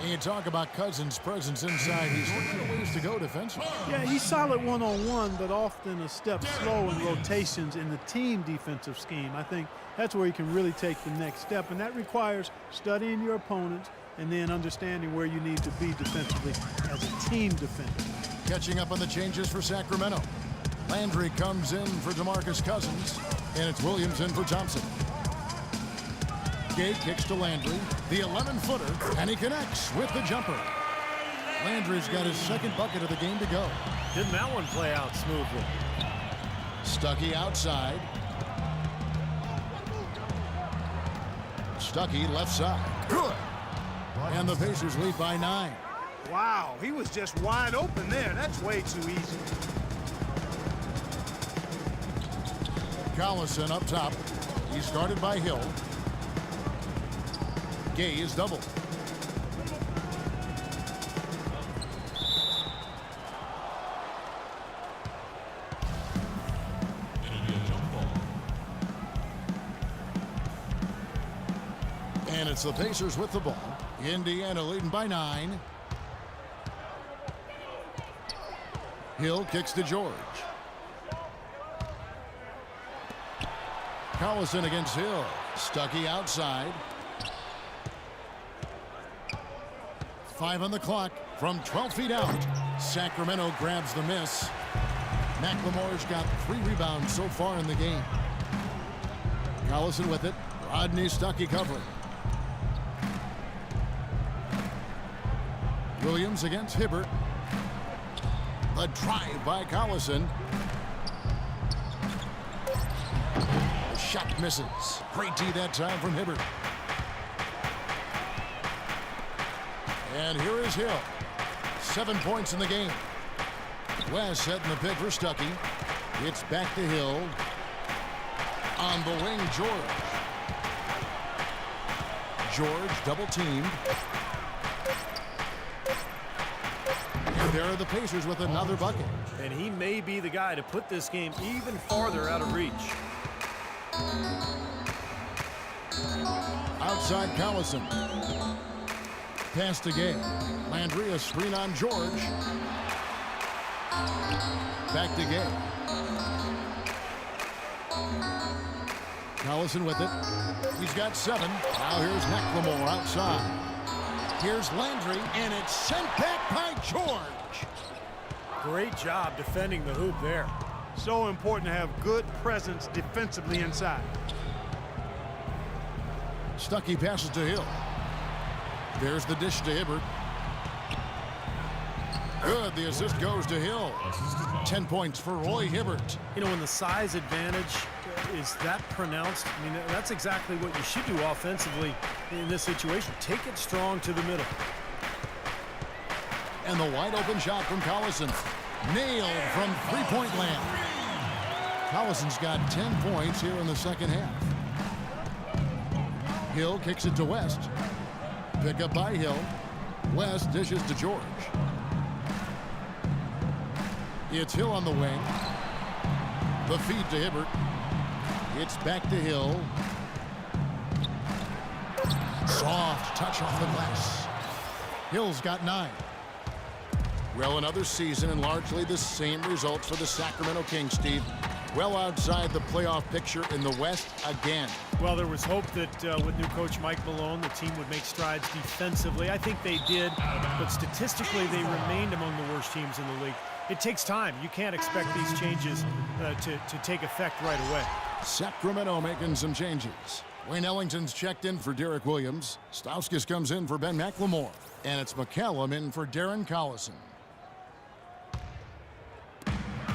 S1: And you talk about Cousins' presence inside. He's still got a ways to go defensively.
S2: Yeah, he's solid one-on-one, but often a step slow in rotations in the team defensive scheme. I think that's where he can really take the next step, and that requires studying your opponent and then understanding where you need to be defensively as a team defender.
S1: Catching up on the changes for Sacramento. Landry comes in for DeMarcus Cousins, and it's Williams in for Thompson. Gay kicks to Landry, the 11-footer, and he connects with the jumper. Landry's got his second bucket of the game to go.
S3: Didn't that one play out smoothly?
S1: Stuckey outside. Stuckey left side. Good. And the Pacers lead by 9.
S2: Wow, he was just wide open there. That's way too easy.
S1: Collison up top. He's guarded by Hill. Gay is doubled. And it's the Pacers with the ball. Indiana leading by 9. Hill kicks to George. Collison against Hill. Stuckey outside. 5 on the clock from 12 feet out. Sacramento grabs the miss. McLemore's got 3 rebounds so far in the game. Collison with it. Rodney Stuckey covering. Williams against Hibbert. The drive by Collison. The shot misses. Great D that time from Hibbert. And here is Hill. 7 points in the game. West setting the pick for Stuckey. It's back to Hill. On the wing, George. George double teamed. And there are the Pacers with another bucket.
S3: And he may be the guy to put this game even farther out of reach.
S1: Outside Collison. Pass to Gay. Landry, a screen on George. Back to Gay. Collison with it. He's got 7. Now here's McLemore outside. Here's Landry, and it's sent back by George.
S3: Great job defending the hoop there.
S2: So important to have good presence defensively inside.
S1: Stuckey passes to Hill. There's the dish to Hibbert. Good. The assist goes to Hill. 10 points for Roy Hibbert.
S3: You know, when the size advantage is that pronounced, I mean, that's exactly what you should do offensively in this situation. Take it strong to the middle.
S1: And the wide open shot from Collison. Nailed from three-point land. Collison's got 10 points here in the second half. Hill kicks it to West. Pick up by Hill. West dishes to George. It's Hill on the wing. The feed to Hibbert. It's back to Hill. Soft touch off the glass. Hill's got 9. Well, another season and largely the same results for the Sacramento Kings, Steve. Well outside the playoff picture in the West again.
S3: Well, there was hope that with new coach Mike Malone, the team would make strides defensively. I think they did, but statistically they remained among the worst teams in the league. It takes time. You can't expect these changes to take effect right away.
S1: Sacramento making some changes. Wayne Ellington's checked in for Derek Williams. Stauskas comes in for Ben McLemore. And it's McCallum in for Darren Collison.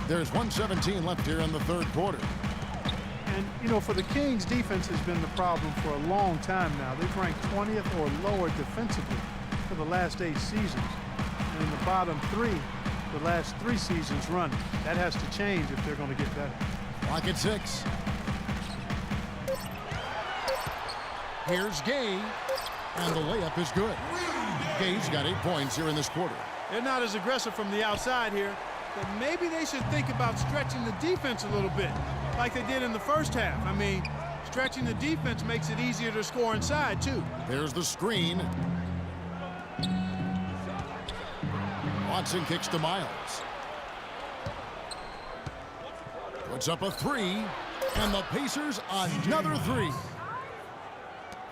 S1: There's 1:17 left here in the third quarter.
S2: And, you know, for the Kings, defense has been the problem for a long time now. They've ranked 20th or lower defensively for the last 8 seasons. And in the bottom 3, the last 3 seasons running. That has to change if they're going to get better.
S1: Clock at 6. Here's Gay, and the layup is good. Gay's got 8 points here in this quarter.
S2: They're not as aggressive from the outside here, but maybe they should think about stretching the defense a little bit, like they did in the first half. I mean, stretching the defense makes it easier to score inside, too.
S1: There's the screen. Watson kicks to Miles. Puts up a 3, and the Pacers another 3.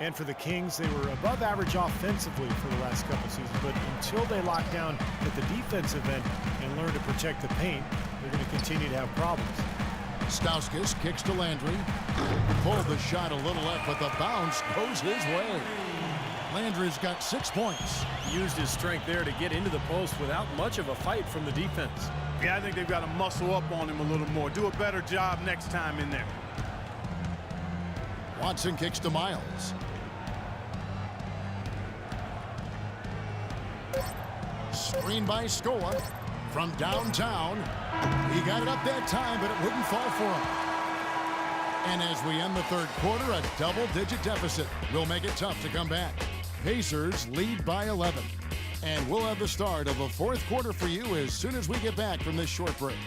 S3: And for the Kings, they were above average offensively for the last couple seasons, but until they lock down at the defensive end and learn to protect the paint, they're going to continue to have problems.
S1: Stauskas kicks to Landry. Pulled the shot a little left, but the bounce goes his way. Landry's got 6 points.
S7: He used his strength there to get into the post without much of a fight from the defense.
S2: Yeah, I think they've got to muscle up on him a little more. Do a better job next time in there.
S1: Watson kicks to Miles. Screen by Scola from downtown. He got it up that time, but it wouldn't fall for him. And as we end the third quarter, a double-digit deficit will make it tough to come back. Pacers lead by 11. And we'll have the start of the fourth quarter for you as soon as we get back from this short break.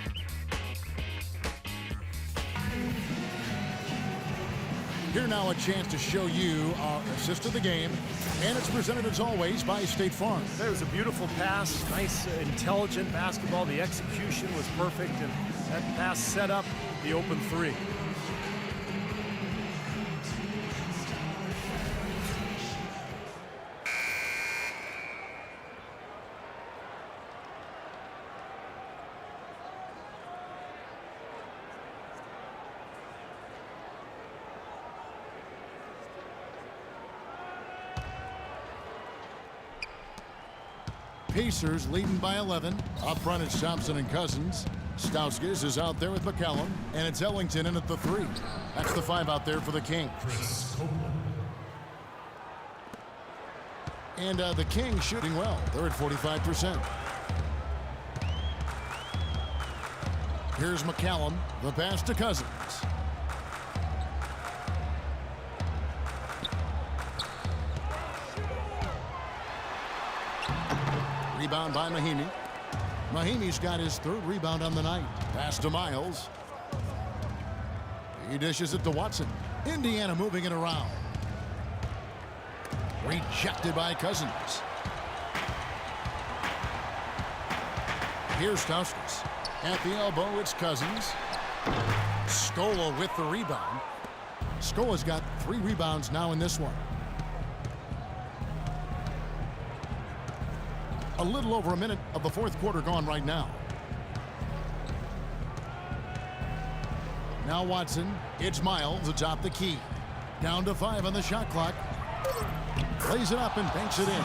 S1: Here now a chance to show you our assist of the game. And it's presented as always by State Farm.
S3: There was a beautiful pass, nice, intelligent basketball. The execution was perfect, and that pass set up the open 3.
S1: Pacers leading by 11. Up front, it's Thompson and Cousins. Stauskas is out there with McCallum, and it's Ellington in at the 3. That's the 5 out there for the Kings. And the Kings shooting well. They're at 45%. Here's McCallum. The pass to Cousins. Rebound by Mahinmi. Mahinmi's got his 3rd rebound on the night. Pass to Miles. He dishes it to Watson. Indiana moving it around. Rejected by Cousins. Here's Stauskas. At the elbow, it's Cousins. Scola with the rebound. Scola's got 3 rebounds now in this one. A little over a minute of the fourth quarter gone right now. Now Watson. It's Miles atop the key. Down to 5 on the shot clock. Plays it up and banks it in.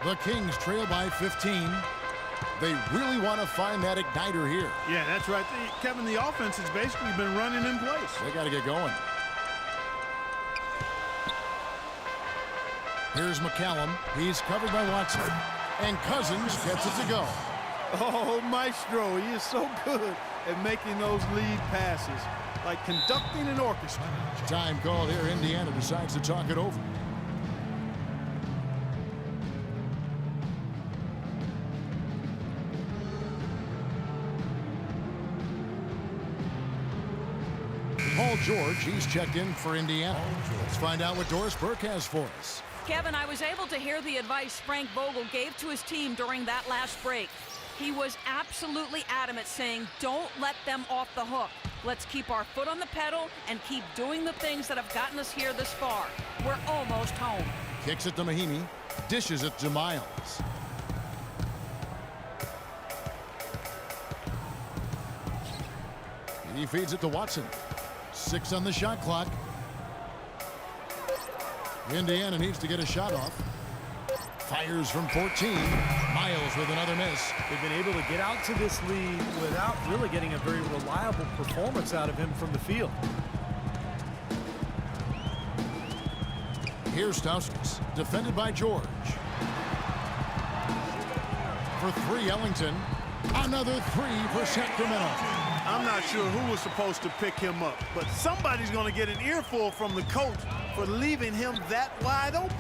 S1: The Kings trail by 15. They really want to find that igniter here.
S2: Yeah, that's right. Kevin, the offense has basically been running in place.
S1: They got to get going. Here's McCallum. He's covered by Watson. And Cousins gets it to go.
S2: Oh, Maestro, he is so good at making those lead passes, like conducting an orchestra.
S1: Time call here. Indiana decides to talk it over. Paul George, he's checked in for Indiana. Let's find out what Doris Burke has for us.
S4: Kevin, I was able to hear the advice Frank Vogel gave to his team during that last break. He was absolutely adamant, saying, don't let them off the hook. Let's keep our foot on the pedal and keep doing the things that have gotten us here this far. We're almost home.
S1: Kicks it to Mahinmi. Dishes it to Miles. He feeds it to Watson. 6 on the shot clock. Indiana needs to get a shot off. Fires from 14. Miles with another miss.
S3: They've been able to get out to this lead without really getting a very reliable performance out of him from the field.
S1: Here's Stauskas, defended by George. For three, Ellington. Another three for Sacramento.
S2: I'm not sure who was supposed to pick him up, but somebody's going to get an earful from the coach for leaving him that wide open.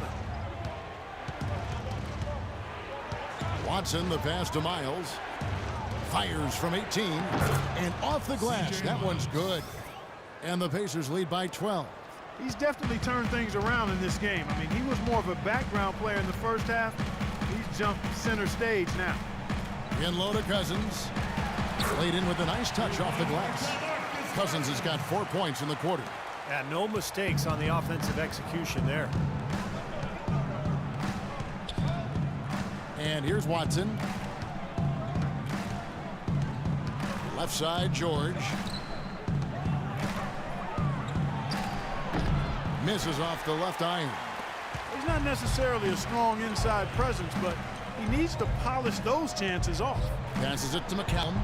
S1: Watson, the pass to Miles. Fires from 18. And off the glass. That one's good. And the Pacers lead by 12.
S2: He's definitely turned things around in this game. I mean, he was more of a background player in the first half. He's jumped center stage now.
S1: In low to Cousins. Laid in with a nice touch off the glass. Cousins has got 4 points in the quarter.
S3: Yeah, no mistakes on the offensive execution there.
S1: And here's Watson. Left side, George. Misses off the left iron.
S2: He's not necessarily a strong inside presence, but he needs to polish those chances off.
S1: Passes it to McCallum.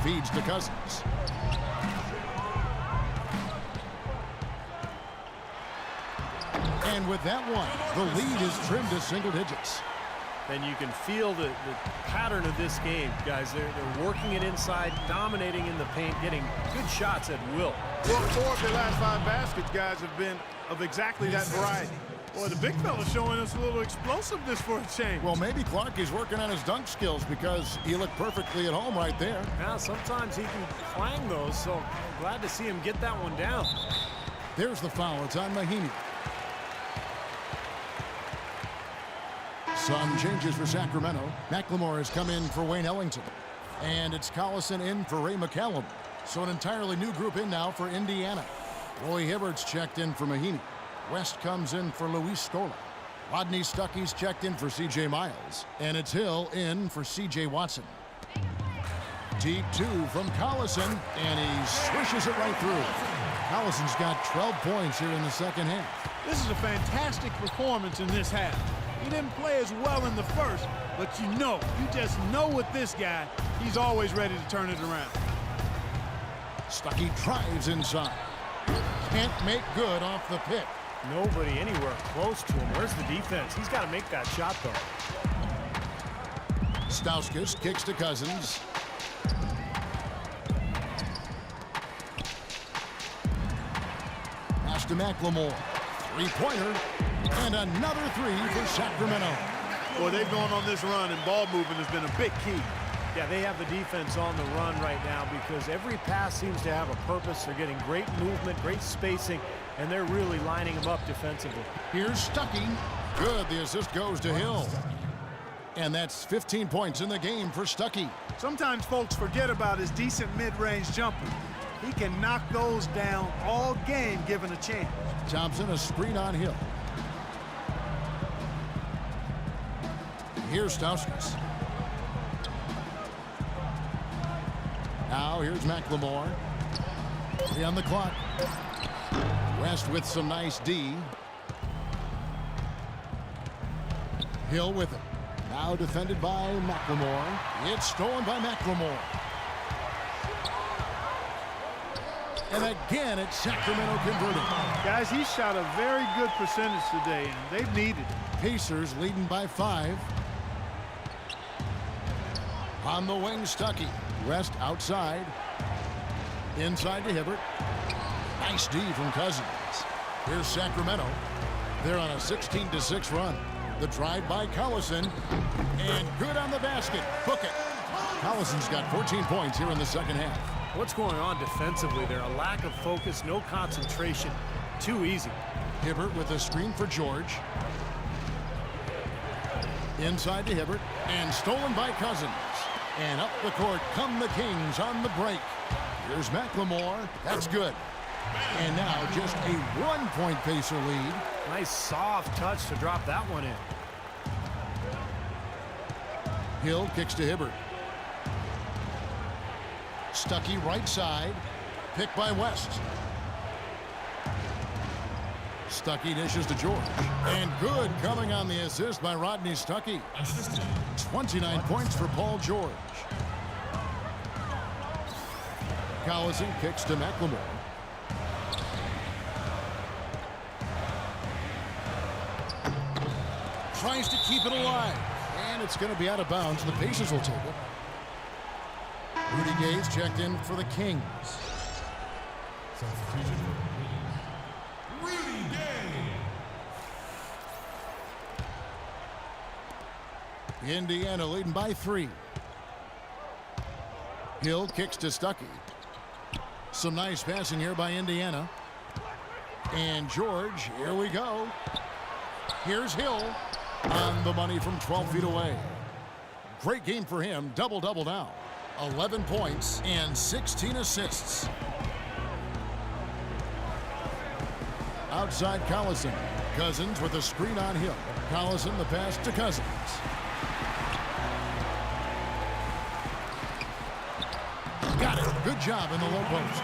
S1: Feeds to Cousins. And with that one, the lead is trimmed to single digits.
S3: And you can feel the pattern of this game, guys. They're working it inside, dominating in the paint, getting good shots at will.
S2: Well, 4 of their last 5 baskets, guys, have been of exactly that variety. Boy, the big fella's showing us a little explosiveness for a change.
S1: Well, maybe Clark is working on his dunk skills because he looked perfectly at home right there.
S3: Now, sometimes he can clang those, so I'm glad to see him get that one down.
S1: There's the foul. It's on Mahinmi. Some changes for Sacramento. McLemore has come in for Wayne Ellington. And it's Collison in for Ray McCallum. So an entirely new group in now for Indiana. Roy Hibbert's checked in for Mahinmi. West comes in for Luis Scola. Rodney Stuckey's checked in for C.J. Miles. And it's Hill in for C.J. Watson. Deep 2 from Collison, and he swishes it right through. Collison's got 12 points here in the second half.
S2: This is a fantastic performance in this half. He didn't play as well in the first, but you just know with this guy, he's always ready to turn it around.
S1: Stuckey drives inside. Can't make good off the pick.
S3: Nobody anywhere close to him. Where's the defense? He's got to make that shot, though.
S1: Stauskas kicks to Cousins. Pass to McLemore. Three-pointer. And another three for Sacramento.
S2: Boy, they've gone on this run, and ball movement has been a big key.
S3: Yeah, they have the defense on the run right now because every pass seems to have a purpose. They're getting great movement, great spacing, and they're really lining them up defensively.
S1: Here's Stuckey. Good. The assist goes to Hill. And that's 15 points in the game for Stuckey.
S2: Sometimes folks forget about his decent mid-range jumper. He can knock those down all game given a chance.
S1: Thompson, a screen on Hill. Here's Stauskas. Now here's McLemore. 3 on the clock. West with some nice D. Hill with it. Now defended by McLemore. It's stolen by McLemore. And again, it's Sacramento converting.
S2: Guys, he shot a very good percentage today, and they've needed it.
S1: Pacers leading by 5. On the wing, Stuckey. West outside. Inside to Hibbert. Nice D from Cousins. Here's Sacramento. They're on a 16-6 run. The drive by Collison. And good on the basket. Book it. Collison's got 14 points here in the second half.
S3: What's going on defensively there? A lack of focus, no concentration. Too easy.
S1: Hibbert with a screen for George. Inside to Hibbert. And stolen by Cousins. And up the court come the Kings on the break. Here's McLemore. That's good. And now just a 1-point Pacer lead.
S3: Nice soft touch to drop that one in.
S1: Hill kicks to Hibbert. Stuckey right side. Picked by West. Stuckey dishes to George. And good coming on the assist by Rodney Stuckey. 29 points for Paul George. Collison kicks to McLemore. Tries to keep it alive. And it's going to be out of bounds. The Pacers will take it. Rudy Gay's checked in for the Kings.
S5: Rudy Gay.
S1: Indiana leading by 3. Hill kicks to Stuckey. Some nice passing here by Indiana. And George, here we go. Here's Hill on the money from 12 feet away. Great game for him. Double-double now. 11 points and 16 assists. Outside Collison. Cousins with a screen on Hill. Collison the pass to Cousins. Got it. Good job in the low post.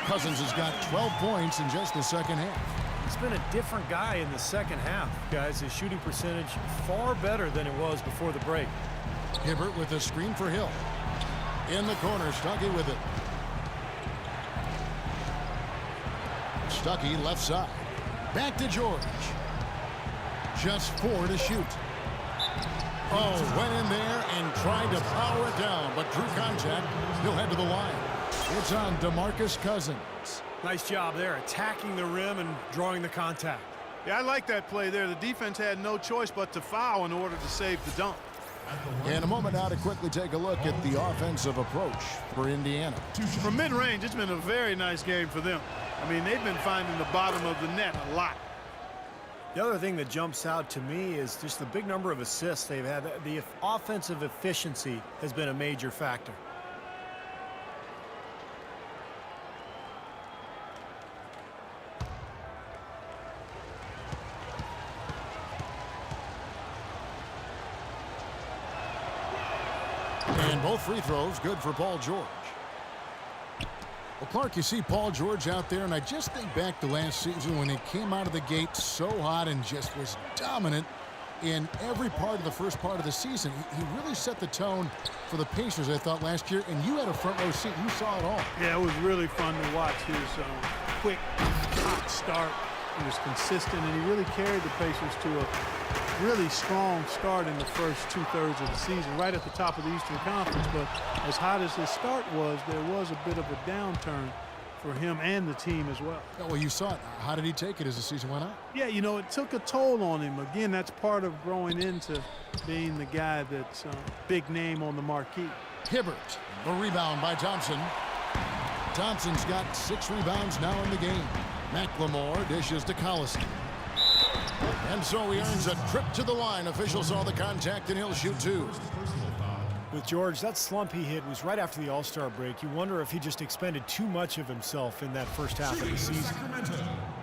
S1: Cousins has got 12 points in just the second half.
S3: He's been a different guy in the second half, guys. His shooting percentage far better than it was before the break.
S1: Hibbert with a screen for Hill. In the corner, Stuckey with it. Stuckey left side. Back to George. Just 4 to shoot. Oh, went in there and tried to power it down, but drew contact. He'll head to the line. It's on DeMarcus Cousins.
S3: Nice job there, attacking the rim and drawing the contact.
S2: Yeah, I like that play there. The defense had no choice but to foul in order to save the dunk.
S1: In a moment now to quickly take a look at the offensive approach for Indiana.
S2: From mid-range, it's been a very nice game for them. I mean, they've been finding the bottom of the net a lot.
S3: The other thing that jumps out to me is just the big number of assists they've had. The offensive efficiency has been a major factor.
S1: And both free throws good for Paul George. Well, Clark, you see Paul George out there, and I just think back to last season when he came out of the gate so hot and just was dominant in every part of the first part of the season. He really set the tone for the Pacers, I thought, last year, and you had a front row seat. You saw it all.
S2: Yeah, it was really fun to watch his quick, hot start. He was consistent, and he really carried the Pacers to a really strong start in the first 2/3 of the season, right at the top of the Eastern Conference. But as hot as his start was, there was a bit of a downturn for him and the team as well.
S1: Oh, well, you saw it. How did he take it as the season went on?
S2: Yeah, you know, it took a toll on him. Again, that's part of growing into being the guy that's big name on the marquee.
S1: Hibbert, the rebound by Thompson. Thompson's got 6 rebounds now in the game. McLemore dishes to Collison. And so he earns a trip to the line. Officials saw the contact, and he'll shoot 2.
S3: With George, that slump he hit was right after the All-Star break. You wonder if he just expended too much of himself in that first half of the season.
S5: Sacramento.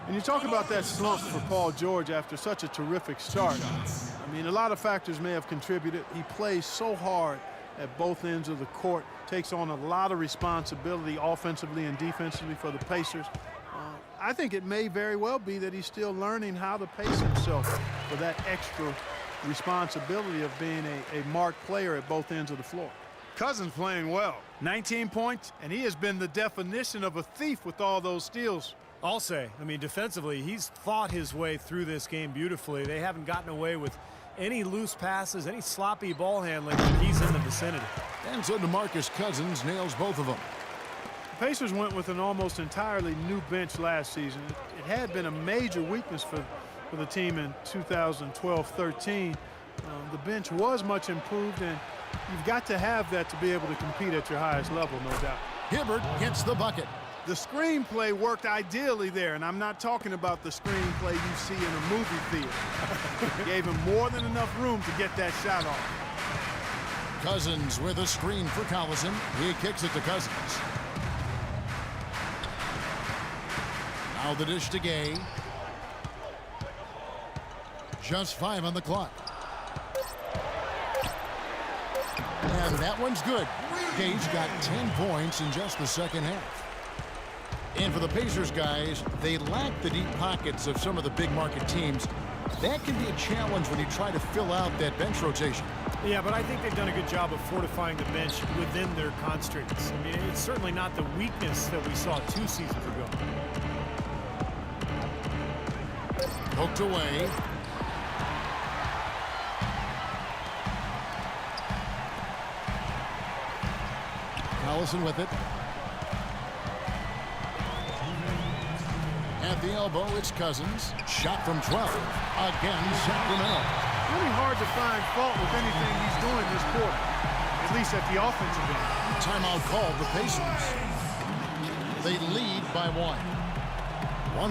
S2: And you talk about that slump for Paul George after such a terrific start. I mean, a lot of factors may have contributed. He plays so hard at both ends of the court, takes on a lot of responsibility offensively and defensively for the Pacers. I think it may very well be that he's still learning how to pace himself for that extra responsibility of being a marked player at both ends of the floor. Cousins playing well. 19 points, and he has been the definition of a thief with all those steals.
S3: I'll say, I mean, defensively, he's fought his way through this game beautifully. They haven't gotten away with any loose passes, any sloppy ball handling when he's in the vicinity.
S1: And so DeMarcus Cousins nails both of them.
S2: The Pacers went with an almost entirely new bench last season. It had been a major weakness for the team in 2012-13. The bench was much improved, and you've got to have that to be able to compete at your highest level, no doubt.
S1: Hibbert gets the bucket.
S2: The screenplay worked ideally there, and I'm not talking about the screenplay you see in a movie theater. Gave him more than enough room to get that shot off.
S1: Cousins with a screen for Collison. He kicks it to Cousins. Now the dish to Gay. Just 5 on the clock. And that one's good. Gay's got 10 points in just the second half. In for the Pacers guys, they lack the deep pockets of some of the big market teams. That can be a challenge when you try to fill out that bench rotation.
S3: Yeah, but I think they've done a good job of fortifying the bench within their constraints. I mean, it's certainly not the weakness that we saw 2 seasons ago.
S1: Poked away. Collison with it. At the elbow, it's Cousins. Shot from 12. Again, Sacramento.
S2: Really hard to find fault with anything he's doing this quarter, at least at the offensive end.
S1: Timeout called the Pacers. They lead by 1.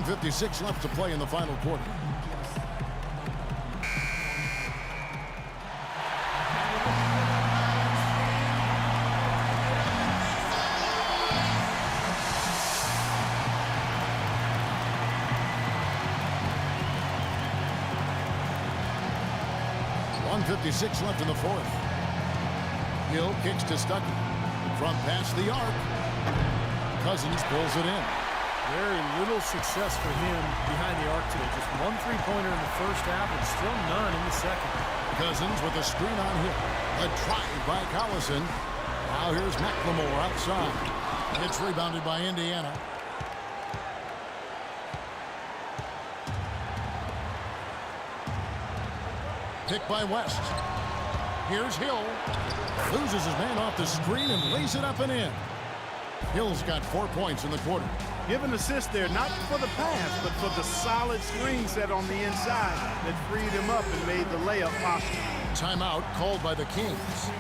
S1: 1:56 left to play in the final quarter. .56 left in the fourth. Hill kicks to Stuckey. From past the arc. Cousins pulls it in.
S7: Very little success for him behind the arc today. Just 1 3-pointer in the first half and still none in the second.
S1: Cousins with a screen on Hill. A drive by Collison. Now here's McLemore outside. It's rebounded by Indiana. Picked by West. Here's Hill. Loses his man off the screen and lays it up and in. Hill's got 4 points in the quarter.
S2: Give an assist there, not for the pass, but for the solid screen set on the inside that freed him up and made the layup possible.
S1: Timeout called by the Kings.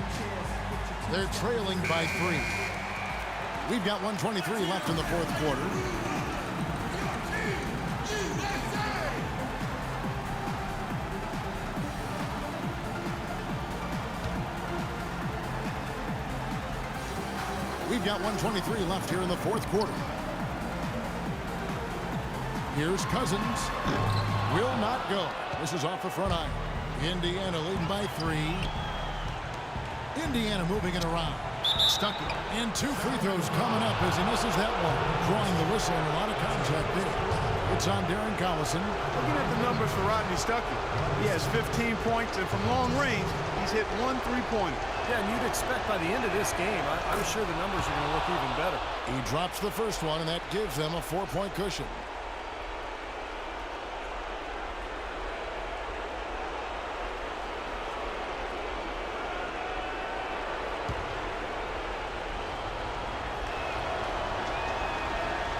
S1: They're trailing by 3. We've got 1:23 left in the fourth quarter. We've got 1:23 left here in the fourth quarter. Here's Cousins. Will not go. This is off the front iron. Indiana leading by 3. Indiana moving it around. Stuckey. And 2 free throws coming up as he misses that one. Drawing the whistle and a lot of contact there. It's on Darren Collison.
S2: Looking at the numbers for Rodney Stuckey, he has 15 points, and from long range, he's hit 1 3-pointer.
S7: Yeah, and you'd expect by the end of this game, I'm sure the numbers are going to look even better.
S1: He drops the first one, and that gives them a 4-point cushion.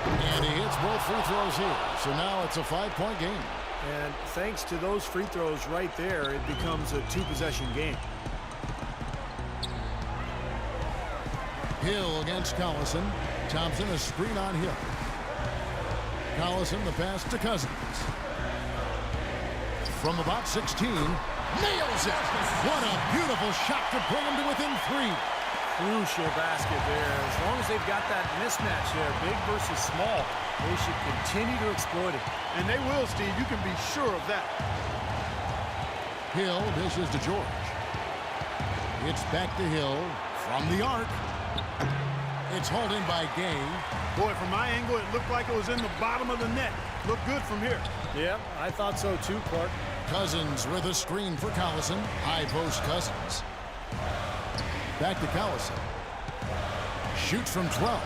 S1: And he hits both free throws here. So now it's a 5-point game.
S7: And thanks to those free throws right there, it becomes a 2-possession game.
S1: Hill against Collison. Thompson a screen on Hill. Collison the pass to Cousins. From about 16, nails it. What a beautiful shot to bring him to within 3.
S7: Crucial basket there. As long as they've got that mismatch there, big versus small, they should continue to exploit it.
S2: And they will, Steve. You can be sure of that.
S1: Hill dishes to George. It's back to Hill from the arc. It's hauled in by Gay.
S2: Boy, from my angle, it looked like it was in the bottom of the net. Looked good from here.
S7: Yeah, I thought so too, Clark.
S1: Cousins with a screen for Collison. High post Cousins. Back to Collison. Shoots from 12.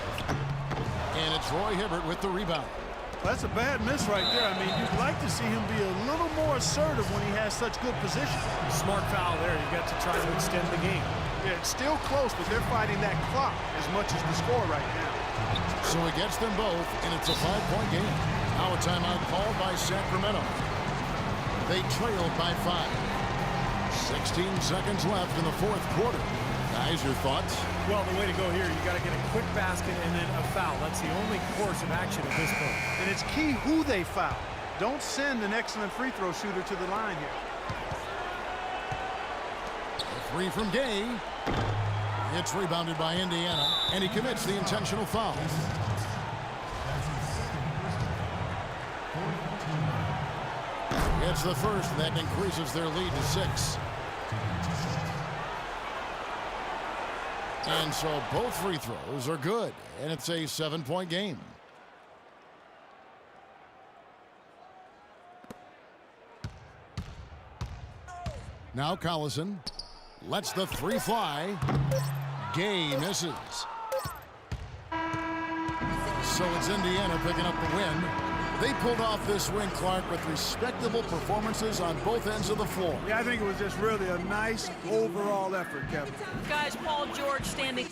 S1: And it's Roy Hibbert with the rebound.
S2: That's a bad miss right there. I mean, you'd like to see him be a little more assertive when he has such good position.
S3: Smart foul there. You've got to try to extend the game.
S2: Yeah, it's still close, but they're fighting that clock as much as the score right now.
S1: So he gets them both, and it's a 5-point game. Now a timeout called by Sacramento. They trailed by 5. 16 seconds left in the fourth quarter. Guys, your thoughts?
S3: Well, the way to go here, you got to get a quick basket and then a foul. That's the only course of action at this point.
S2: And it's key who they foul. Don't send an excellent free throw shooter to the line here.
S1: A 3 from Gay. It's rebounded by Indiana, and he commits the intentional foul. It's the first, and that increases their lead to 6. And so both free throws are good, and it's a 7-point game. Now Collison lets the three fly. Gay misses. So it's Indiana picking up the win. They pulled off this win, Clark, with respectable performances on both ends of the floor.
S2: Yeah, I think it was just really a nice overall effort, Kevin.
S4: Guys, Paul George standing